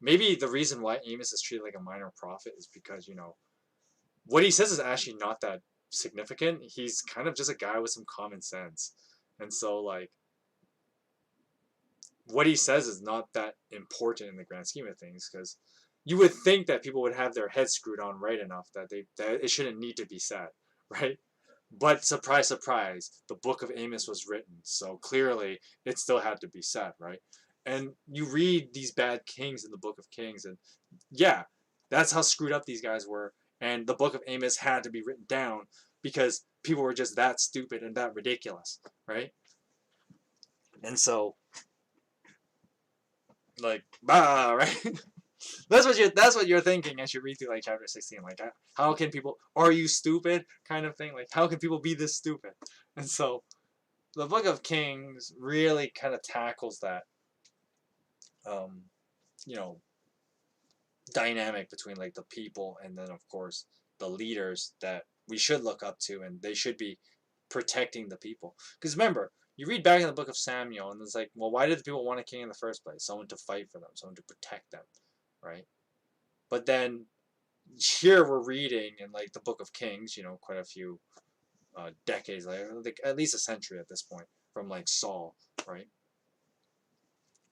maybe the reason why Amos is treated like a minor prophet is because what he says is actually not that significant. He's kind of just a guy with some common sense, and so like what he says is not that important in the grand scheme of things because you would think that people would have their heads screwed on right enough that it shouldn't need to be said, right? But surprise, surprise, the book of Amos was written, so clearly it still had to be said, right? And you read these bad kings in the book of Kings, and yeah, that's how screwed up these guys were. And the book of Amos had to be written down because people were just that stupid and that ridiculous, right? And so, like, bah, right? That's what you're thinking as you read through like chapter 16. Like, how can people? Are you stupid? Kind of thing. Like, how can people be this stupid? And so, the Book of Kings really kind of tackles that, um, you know, dynamic between like the people and then of course the leaders that we should look up to, and they should be protecting the people. Because remember, you read back in the book of Samuel, and it's like, well, why did the people want a king in the first place? Someone to fight for them, someone to protect them, right? But then here we're reading in like the book of Kings, quite a few decades later, like at least a century at this point, from like Saul, right?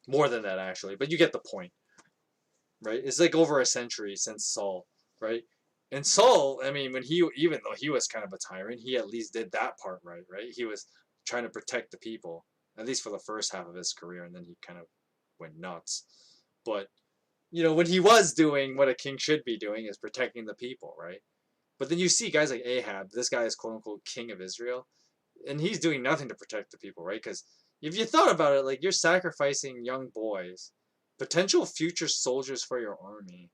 More than that actually, but you get the point, right? It's like over a century since Saul, right? And Saul, I mean, even though he was kind of a tyrant, he at least did that part right, right? He was trying to protect the people, at least for the first half of his career, and then he kind of went nuts. But when he was doing what a king should be doing is protecting the people, right? But then you see guys like Ahab, this guy is quote unquote king of Israel, and he's doing nothing to protect the people, right? Because if you thought about it, like you're sacrificing young boys, potential future soldiers for your army.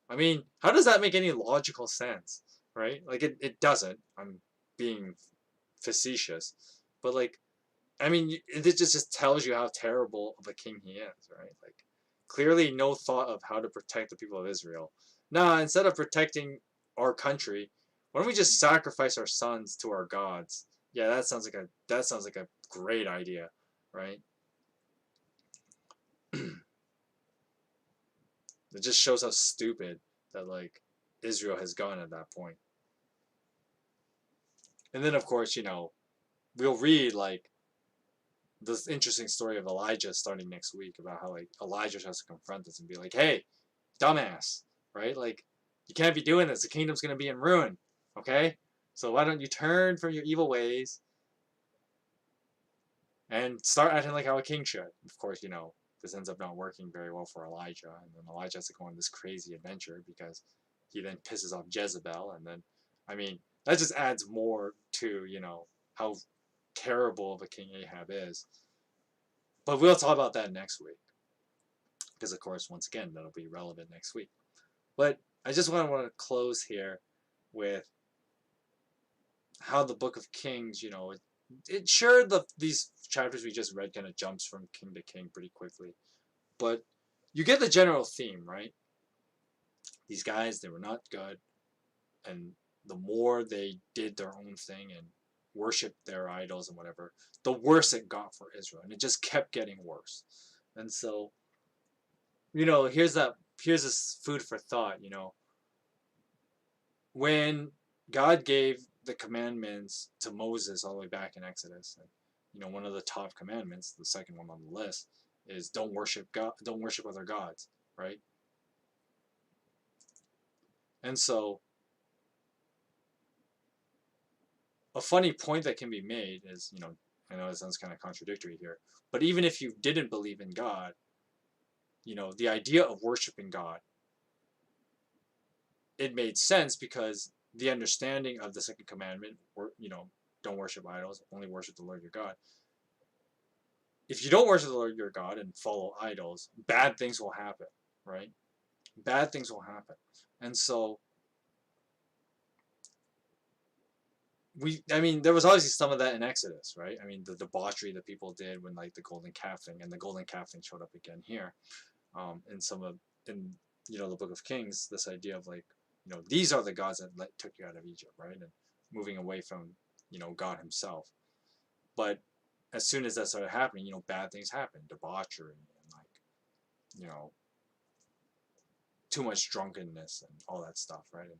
I mean, how does that make any logical sense, right? Like it doesn't. I'm being facetious, but like, I mean, it just tells you how terrible of a king he is, right? Like, clearly no thought of how to protect the people of Israel. Nah, instead of protecting our country, why don't we just sacrifice our sons to our gods? Yeah, that sounds like a great idea, right? It just shows how stupid that like Israel has gone at that point. And then of course, we'll read like this interesting story of Elijah starting next week about how like Elijah has to confront this and be like, "Hey, dumbass, right? Like you can't be doing this. The kingdom's going to be in ruin, okay? So why don't you turn from your evil ways and start acting like how a king should?" Of course, this ends up not working very well for Elijah, and then Elijah has to go on this crazy adventure because he then pisses off Jezebel, and then, I mean, that just adds more to, how terrible of a king Ahab is. But we'll talk about that next week. because of course, once again, that'll be relevant next week. But I just want to close here with how the Book of Kings, it sure these chapters we just read kind of jumps from king to king pretty quickly, but you get the general theme, right? These guys, they were not good, and the more they did their own thing and worshiped their idols and whatever, the worse it got for Israel, and it just kept getting worse. And so, here's this food for thought. When God gave the commandments to Moses all the way back in Exodus, and one of the top commandments, the second one on the list, is don't worship God, don't worship other gods, right? And so a funny point that can be made is, I know it sounds kind of contradictory here, but even if you didn't believe in God, the idea of worshiping God, it made sense because the understanding of the second commandment, don't worship idols, only worship the Lord your God. If you don't worship the Lord your God and follow idols, bad things will happen, right? Bad things will happen. And so, there was obviously some of that in Exodus, right? The debauchery that people did when, like, the golden calf thing, and the golden calf thing showed up again here, in the Book of Kings, this idea of, like, these are the gods that took you out of Egypt, right? And moving away from, God himself. But as soon as that started happening, bad things happened, debauchery, and, like, too much drunkenness and all that stuff, right? And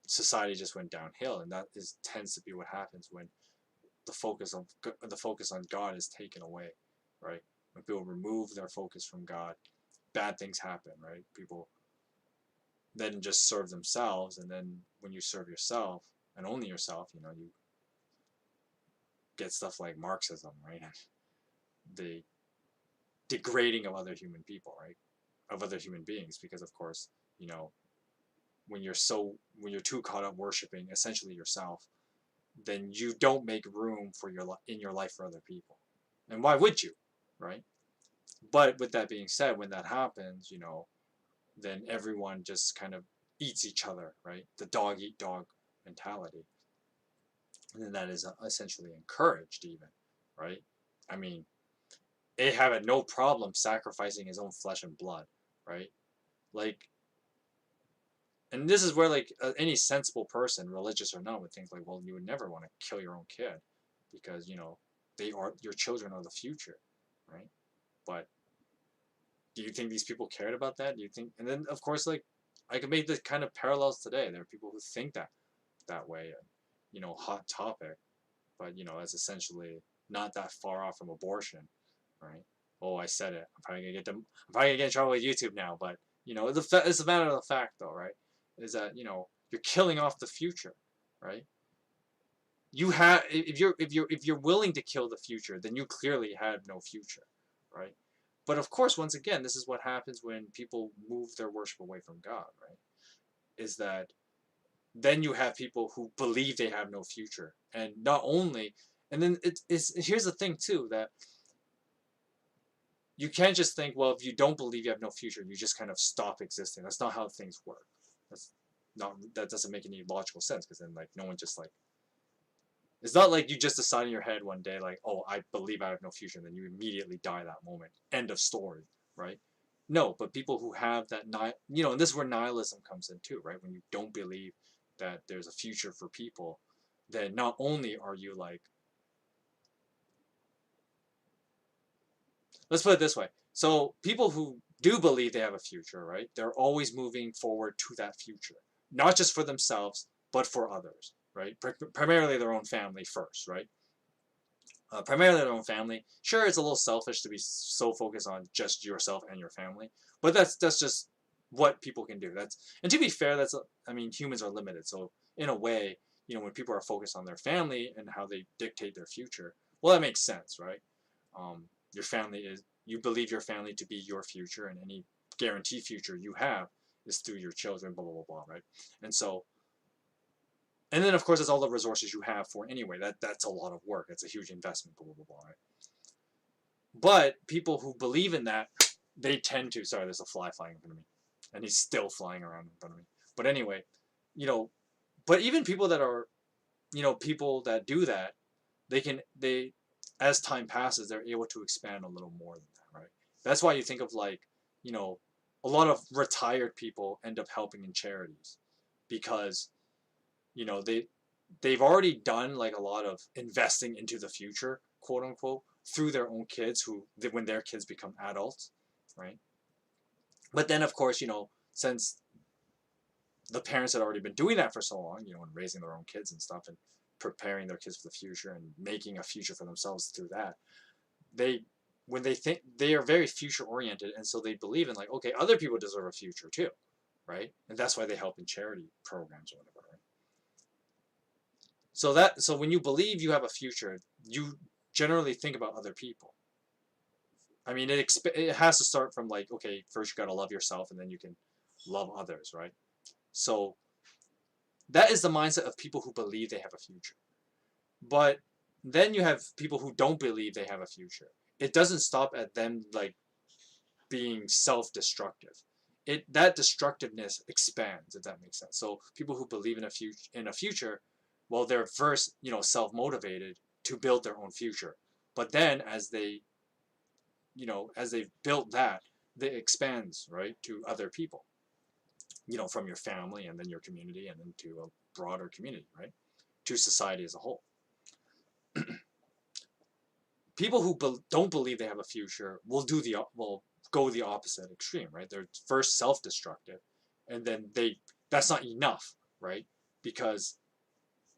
society just went downhill, and that tends to be what happens when the focus on God is taken away, right? When people remove their focus from God, bad things happen, right? People then just serve themselves, and then when you serve yourself and only yourself, you get stuff like Marxism, right? The degrading of other human people, right? Of other human beings, because of course, when you're too caught up worshiping essentially yourself, then you don't make room in your life for other people. And why would you, right? But with that being said, when that happens, then everyone just kind of eats each other, right? The dog eat dog mentality. And then that is essentially encouraged even, right? Ahab had no problem sacrificing his own flesh and blood, right? Like, and this is where, like, any sensible person, religious or not, would think, like, well, you would never want to kill your own kid because, your children are the future, right? But do you think these people cared about that? Do you think? And then, of course, like, I could make the kind of parallels today. There are people who think that way, hot topic, but that's essentially not that far off from abortion, right? Oh, I said it. I'm probably gonna get in trouble with YouTube now, but it's a matter of the fact, though, right? Is that you're killing off the future, right? You have if you're willing to kill the future, then you clearly have no future, right? But of course, once again, this is what happens when people move their worship away from God, right? Is that then you have people who believe they have no future, and not only, and then here's the thing too, that you can't just think, well, if you don't believe you have no future, you just kind of stop existing. That's not how things work. That doesn't make any logical sense, because then, like, no one just, like, it's not like you just decide in your head one day, like, oh, I believe I have no future, and then you immediately die that moment. End of story, right? No, but people who have that, and this is where nihilism comes in too, right? When you don't believe that there's a future for people, then not only are you, like, let's put it this way. So people who do believe they have a future, right? They're always moving forward to that future, not just for themselves, but for others, right? Primarily their own family first, right? Primarily their own family. Sure, it's a little selfish to be so focused on just yourself and your family, but that's just what people can do. And to be fair, humans are limited. So in a way, when people are focused on their family and how they dictate their future, well, that makes sense, right? Your family you believe your family to be your future, and any guaranteed future you have is through your children, blah, blah, blah, blah, right? And so, and then, of course, it's all the resources you have for anyway. That's a lot of work. It's a huge investment, blah, blah, blah, blah, right? But people who believe in that, they tend to, sorry, there's a fly flying in front of me, and he's still flying around in front of me. But anyway, you know, but even people that are, people that do that, they as time passes, they're able to expand a little more than that, right? That's why you think of like, you know, a lot of retired people end up helping in charities because, you know, they've already done like a lot of investing into the future, quote unquote, through their own kids when their kids become adults, right? But then of course, since the parents had already been doing that for so long, and raising their own kids and stuff and preparing their kids for the future and making a future for themselves through that, they when they think they are very future oriented, and so they believe in like, okay, other people deserve a future too, right? And that's why they help in charity programs or whatever, right? So when you believe you have a future, you generally think about other people. I mean, it has to start from like, okay, first you got to love yourself and then you can love others, right? So that is the mindset of people who believe they have a future. But then you have people who don't believe they have a future. It doesn't stop at them like being self-destructive. That destructiveness expands, if that makes sense. So people who believe in a future, well, they're first, self-motivated to build their own future. But then as they've built that, it expands, right, to other people, from your family and then your community and then to a broader community, right, to society as a whole. People who don't believe they have a future will go the opposite extreme, right? They're first self-destructive, and then that's not enough, right? Because,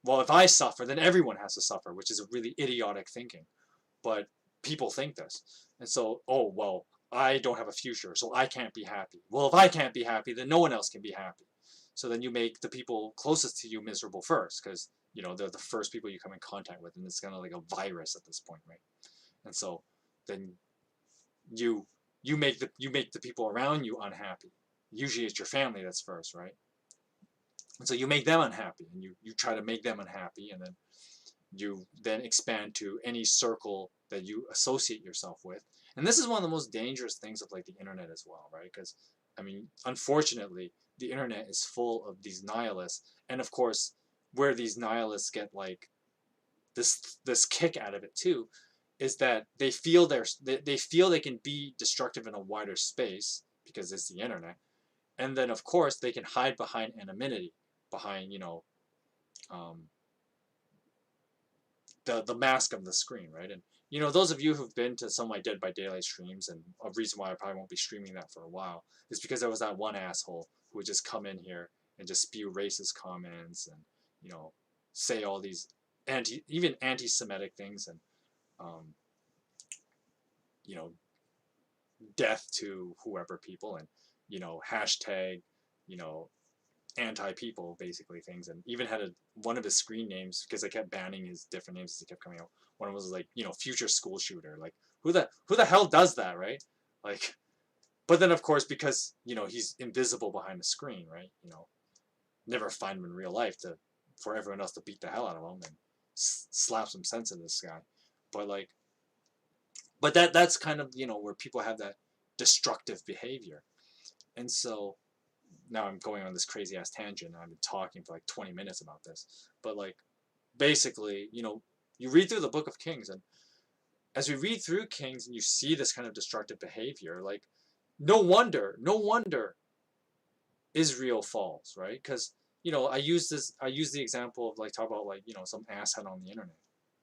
well, if I suffer, then everyone has to suffer, which is a really idiotic thinking. But people think this, and so, oh well, I don't have a future, so I can't be happy. Well, if I can't be happy, then no one else can be happy. So then you make the people closest to you miserable first, because they're the first people you come in contact with, and it's kind of like a virus at this point, right? And so then you make the people around you unhappy. Usually it's your family that's first, right? And so you make them unhappy, and you try to make them unhappy, and then you then expand to any circle that you associate yourself with. And this is one of the most dangerous things of like the internet as well, right? Because I mean, unfortunately, the internet is full of these nihilists, and of course, where these nihilists get like this kick out of it too is that they feel they can be destructive in a wider space because it's the internet, and then of course they can hide behind anonymity, behind um, the mask of the screen, right? And those of you who've been to some of my Dead by Daylight streams, and a reason why I probably won't be streaming that for a while is because there was that one asshole who would just come in here and just spew racist comments and say all these even anti-Semitic things and um, you know death to whoever people and hashtag you know anti-people basically things, and even had one of his screen names because they kept banning his different names as he kept coming out. One of them was like future school shooter. Like who the hell does that, right? Like, but then of course because he's invisible behind the screen, right? Never find him in real life for everyone else to beat the hell out of him and slap some sense into this guy. But like, but that's kind of where people have that destructive behavior. And so now I'm going on this crazy ass tangent. I've been talking for like 20 minutes about this, but like basically you read through the book of Kings, and as we read through Kings and you see this kind of destructive behavior, like no wonder Israel falls, right? Because I use the example of like talk about like some asshat on the internet,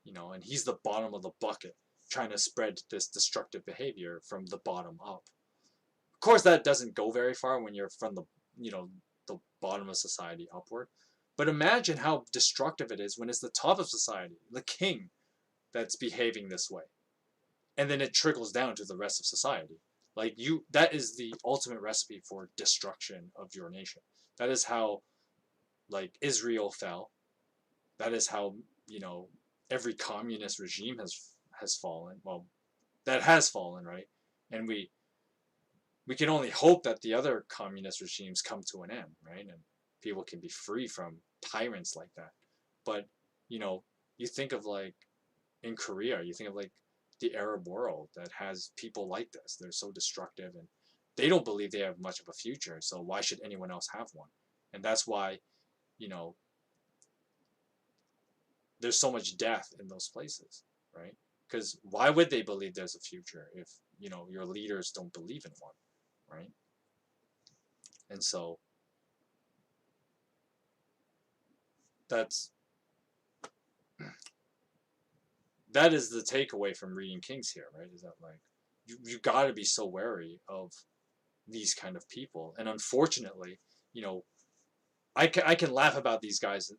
and he's the bottom of the bucket trying to spread this destructive behavior from the bottom up. Of course, that doesn't go very far when you're from the the bottom of society upward. But imagine how destructive it is when it's the top of society, the king, that's behaving this way, and then it trickles down to the rest of society. Like that is the ultimate recipe for destruction of your nation. That is how like Israel fell. That is how every communist regime has fallen. Well, that has fallen, right? And we can only hope that the other communist regimes come to an end, right? And people can be free from tyrants like that. But you think of like in Korea, you think of like the Arab world that has people like this. They're so destructive, and they don't believe they have much of a future. So why should anyone else have one? And that's why, you know, there's so much death in those places, right? Because why would they believe there's a future if, your leaders don't believe in one, right? And so that's that is the takeaway from reading Kings here, right? Is that like you got to be so wary of these kind of people, and unfortunately, you know, I can laugh about these guys,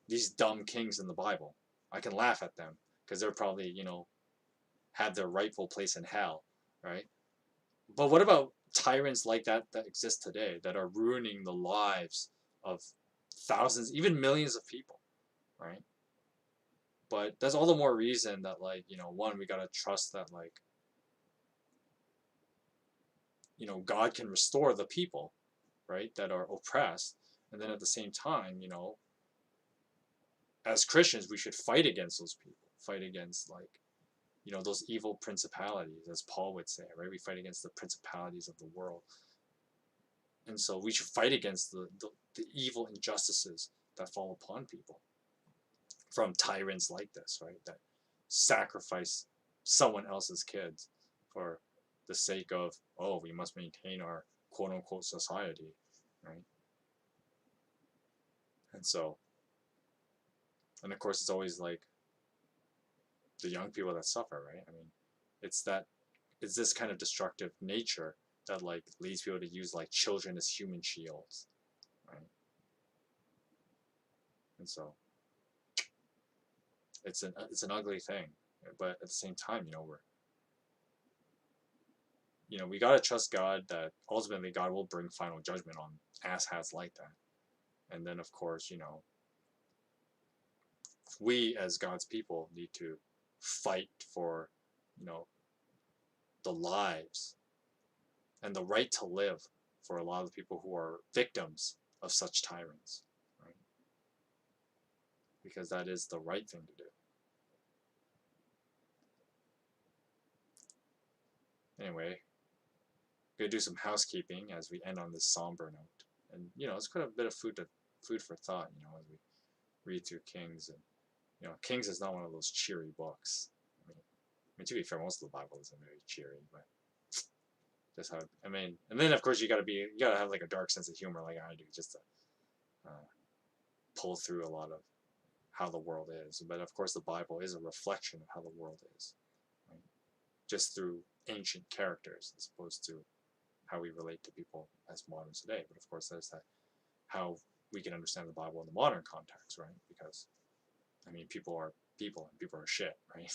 these dumb kings in the Bible. I can laugh at them because they're probably, have their rightful place in hell, right? But what about tyrants like that exist today that are ruining the lives of thousands, even millions of people, right? But that's all the more reason that, like, one, we gotta trust that, like, God can restore the people, right, that are oppressed. And then at the same time, as Christians, we should fight against those people, fight against, like, those evil principalities, as Paul would say, right? We fight against the principalities of the world. And so we should fight against the evil injustices that fall upon people from tyrants like this, right? That sacrifice someone else's kids for the sake of, oh, we must maintain our quote unquote society, right? And so, and of course, it's always like the young people that suffer, right? I mean, it's this kind of destructive nature that, like, leads people to use, like, children as human shields, right? And so it's an ugly thing, but at the same time, we gotta trust God that ultimately God will bring final judgment on asshats like that. And then, of course, we as God's people need to fight for, the lives and the right to live for a lot of the people who are victims of such tyrants, right? Because that is the right thing to do. Anyway, gonna do some housekeeping as we end on this somber note, and it's quite a bit of food for thought, as we read through Kings, and Kings is not one of those cheery books. I mean, to be fair, most of the Bible isn't very cheery, but just how and then of course you gotta have like a dark sense of humor like I do, just to pull through a lot of how the world is. But of course, the Bible is a reflection of how the world is, right? Just through ancient characters as opposed to how we relate to people as moderns today. But of course, there's that how we can understand the Bible in the modern context, right? Because people are people and people are shit, right?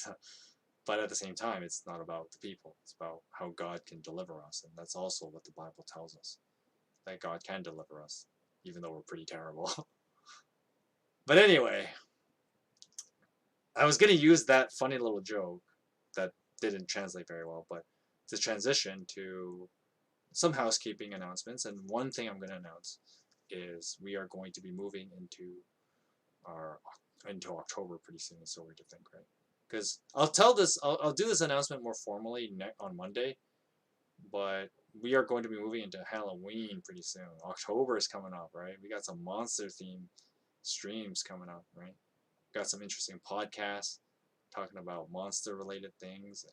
But at the same time, it's not about the people. It's about how God can deliver us, and that's also what the Bible tells us, that God can deliver us, even though we're pretty terrible. But anyway, I was gonna use that funny little joke that didn't translate very well, but to transition to some housekeeping announcements. And one thing I'm gonna announce is we are going to be moving into October pretty soon. It's so weird to think, right? Because I'll do this announcement more formally on Monday, but we are going to be moving into Halloween pretty soon. October is coming up, right? We got some monster themed streams coming up, right? Got some interesting podcasts talking about monster related things.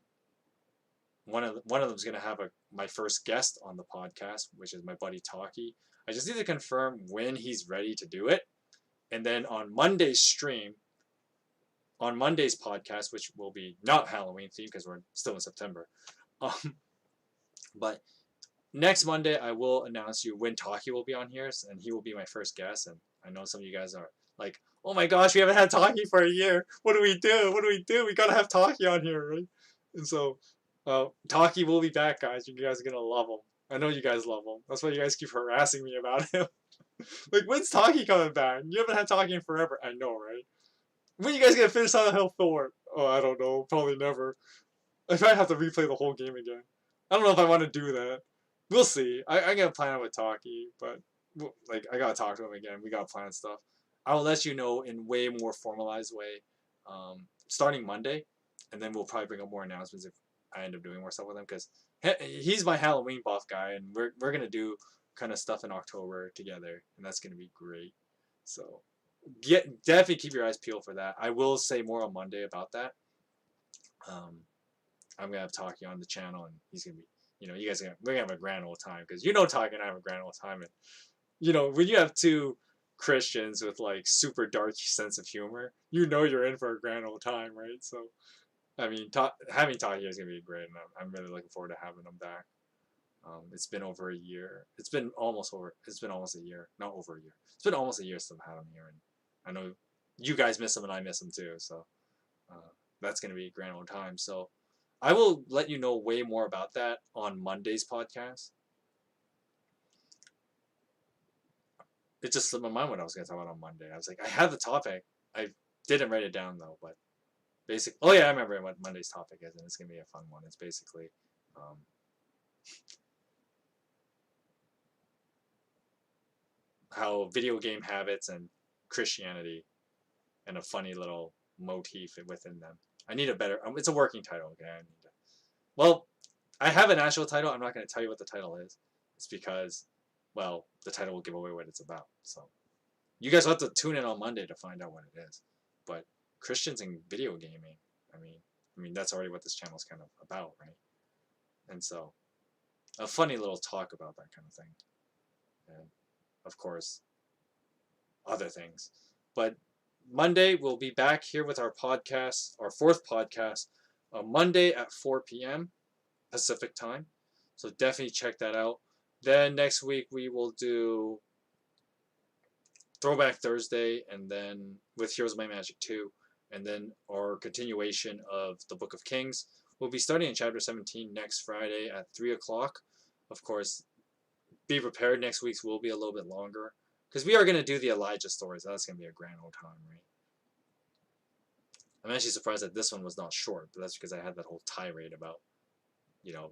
And one of them's gonna have my first guest on the podcast, which is my buddy Taki. I just need to confirm when he's ready to do it. And then on Monday's stream, on Monday's podcast, which will be not Halloween themed because we're still in September, but next Monday I will announce you when Taki will be on here, and he will be my first guest. And I know some of you guys are like, oh my gosh, we haven't had Taki for a year. What do we do? What do we do? We gotta have Taki on here, right? And so, Taki will be back, guys. You guys are gonna love him. I know you guys love him. That's why you guys keep harassing me about him. Like, when's Taki coming back? You haven't had Taki in forever. I know, right? When are you guys gonna finish Silent Hill 4? Oh, I don't know. Probably never. I might have to replay the whole game again. I don't know if I want to do that. We'll see. I gotta plan it with Taki, but like I gotta talk to him again. We gotta plan stuff. I will let you know in way more formalized way, starting Monday, and then we'll probably bring up more announcements if I end up doing more stuff with him, because he's my Halloween buff guy, and we're gonna do kind of stuff in October together, and that's gonna be great. So definitely keep your eyes peeled for that. I will say more on Monday about that. I'm gonna have Taki on the channel, and he's gonna be, you guys we're gonna have a grand old time, because Taki and I have a grand old time, and when you have two Christians with like super dark sense of humor, you're in for a grand old time, right? So I mean, having Taki here is gonna be great, and I'm really looking forward to having him back. It's been over a year. It's been almost a year, not over a year. It's been almost a year since I've had him here, and I know you guys miss him and I miss him too. So that's gonna be a grand old time. So I will let you know way more about that on Monday's podcast. It just slipped my mind what I was gonna talk about on Monday. I was like, I had the topic. I didn't write it down though, but oh yeah, I remember what Monday's topic is, and it's gonna be a fun one. It's basically how video game habits and Christianity, and a funny little motif within them. I need a better. It's a working title. Okay, well, I have an actual title. I'm not going to tell you what the title is. It's because, well, the title will give away what it's about. So you guys will have to tune in on Monday to find out what it is. But Christians and video gaming. I mean that's already what this channel is kind of about, right? And so a funny little talk about that kind of thing. And of course, other things. But Monday, we'll be back here with our podcast, our fourth podcast, Monday at 4 p.m. Pacific time. So definitely check that out. Then next week, we will do Throwback Thursday, and then with Heroes of Might and Magic 2, and then our continuation of the Book of Kings. We'll be starting in chapter 17 next Friday at 3 o'clock. Of course, be prepared. Next week's will be a little bit longer, because we are going to do the Elijah stories. That's going to be a grand old time, right? I'm actually surprised that this one was not short, but that's because I had that whole tirade about,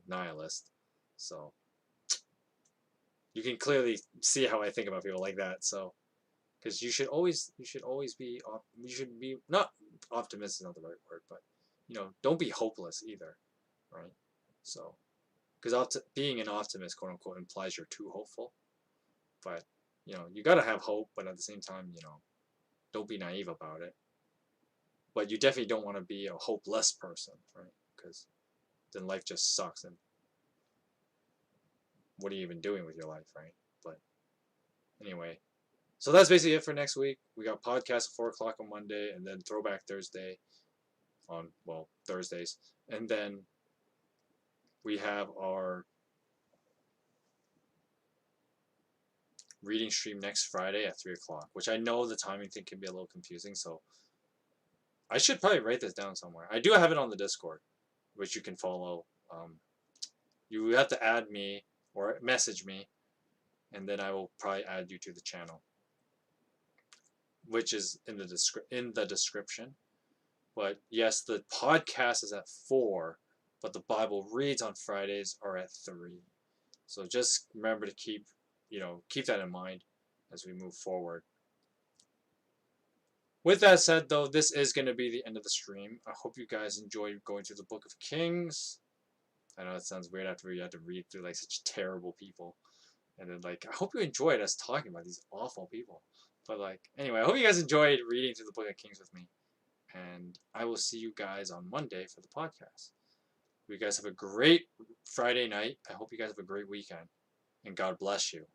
nihilist. So you can clearly see how I think about people like that. So, because you should always be, not optimistic is not the right word, but don't be hopeless either, right? So, because being an optimist, quote unquote, implies you're too hopeful, but you gotta have hope, but at the same time, don't be naive about it. But you definitely don't want to be a hopeless person, right? Because then life just sucks, and what are you even doing with your life, right? But anyway, so that's basically it for next week. We got podcast at 4 o'clock on Monday, and then Throwback Thursday on, Thursdays. And then we have our reading stream next Friday at 3 o'clock, which I know the timing thing can be a little confusing, so I should probably write this down somewhere. I do have it on the Discord, which you can follow. You have to add me or message me, and then I will probably add you to the channel, which is in the description. But yes, the podcast is at 4, but the Bible reads on Fridays are at 3. So just remember to keep that in mind as we move forward. With that said, though, this is going to be the end of the stream. I hope you guys enjoyed going through the Book of Kings. I know it sounds weird after you had to read through such terrible people. And then I hope you enjoyed us talking about these awful people. But anyway, I hope you guys enjoyed reading through the Book of Kings with me. And I will see you guys on Monday for the podcast. You guys have a great Friday night. I hope you guys have a great weekend. And God bless you.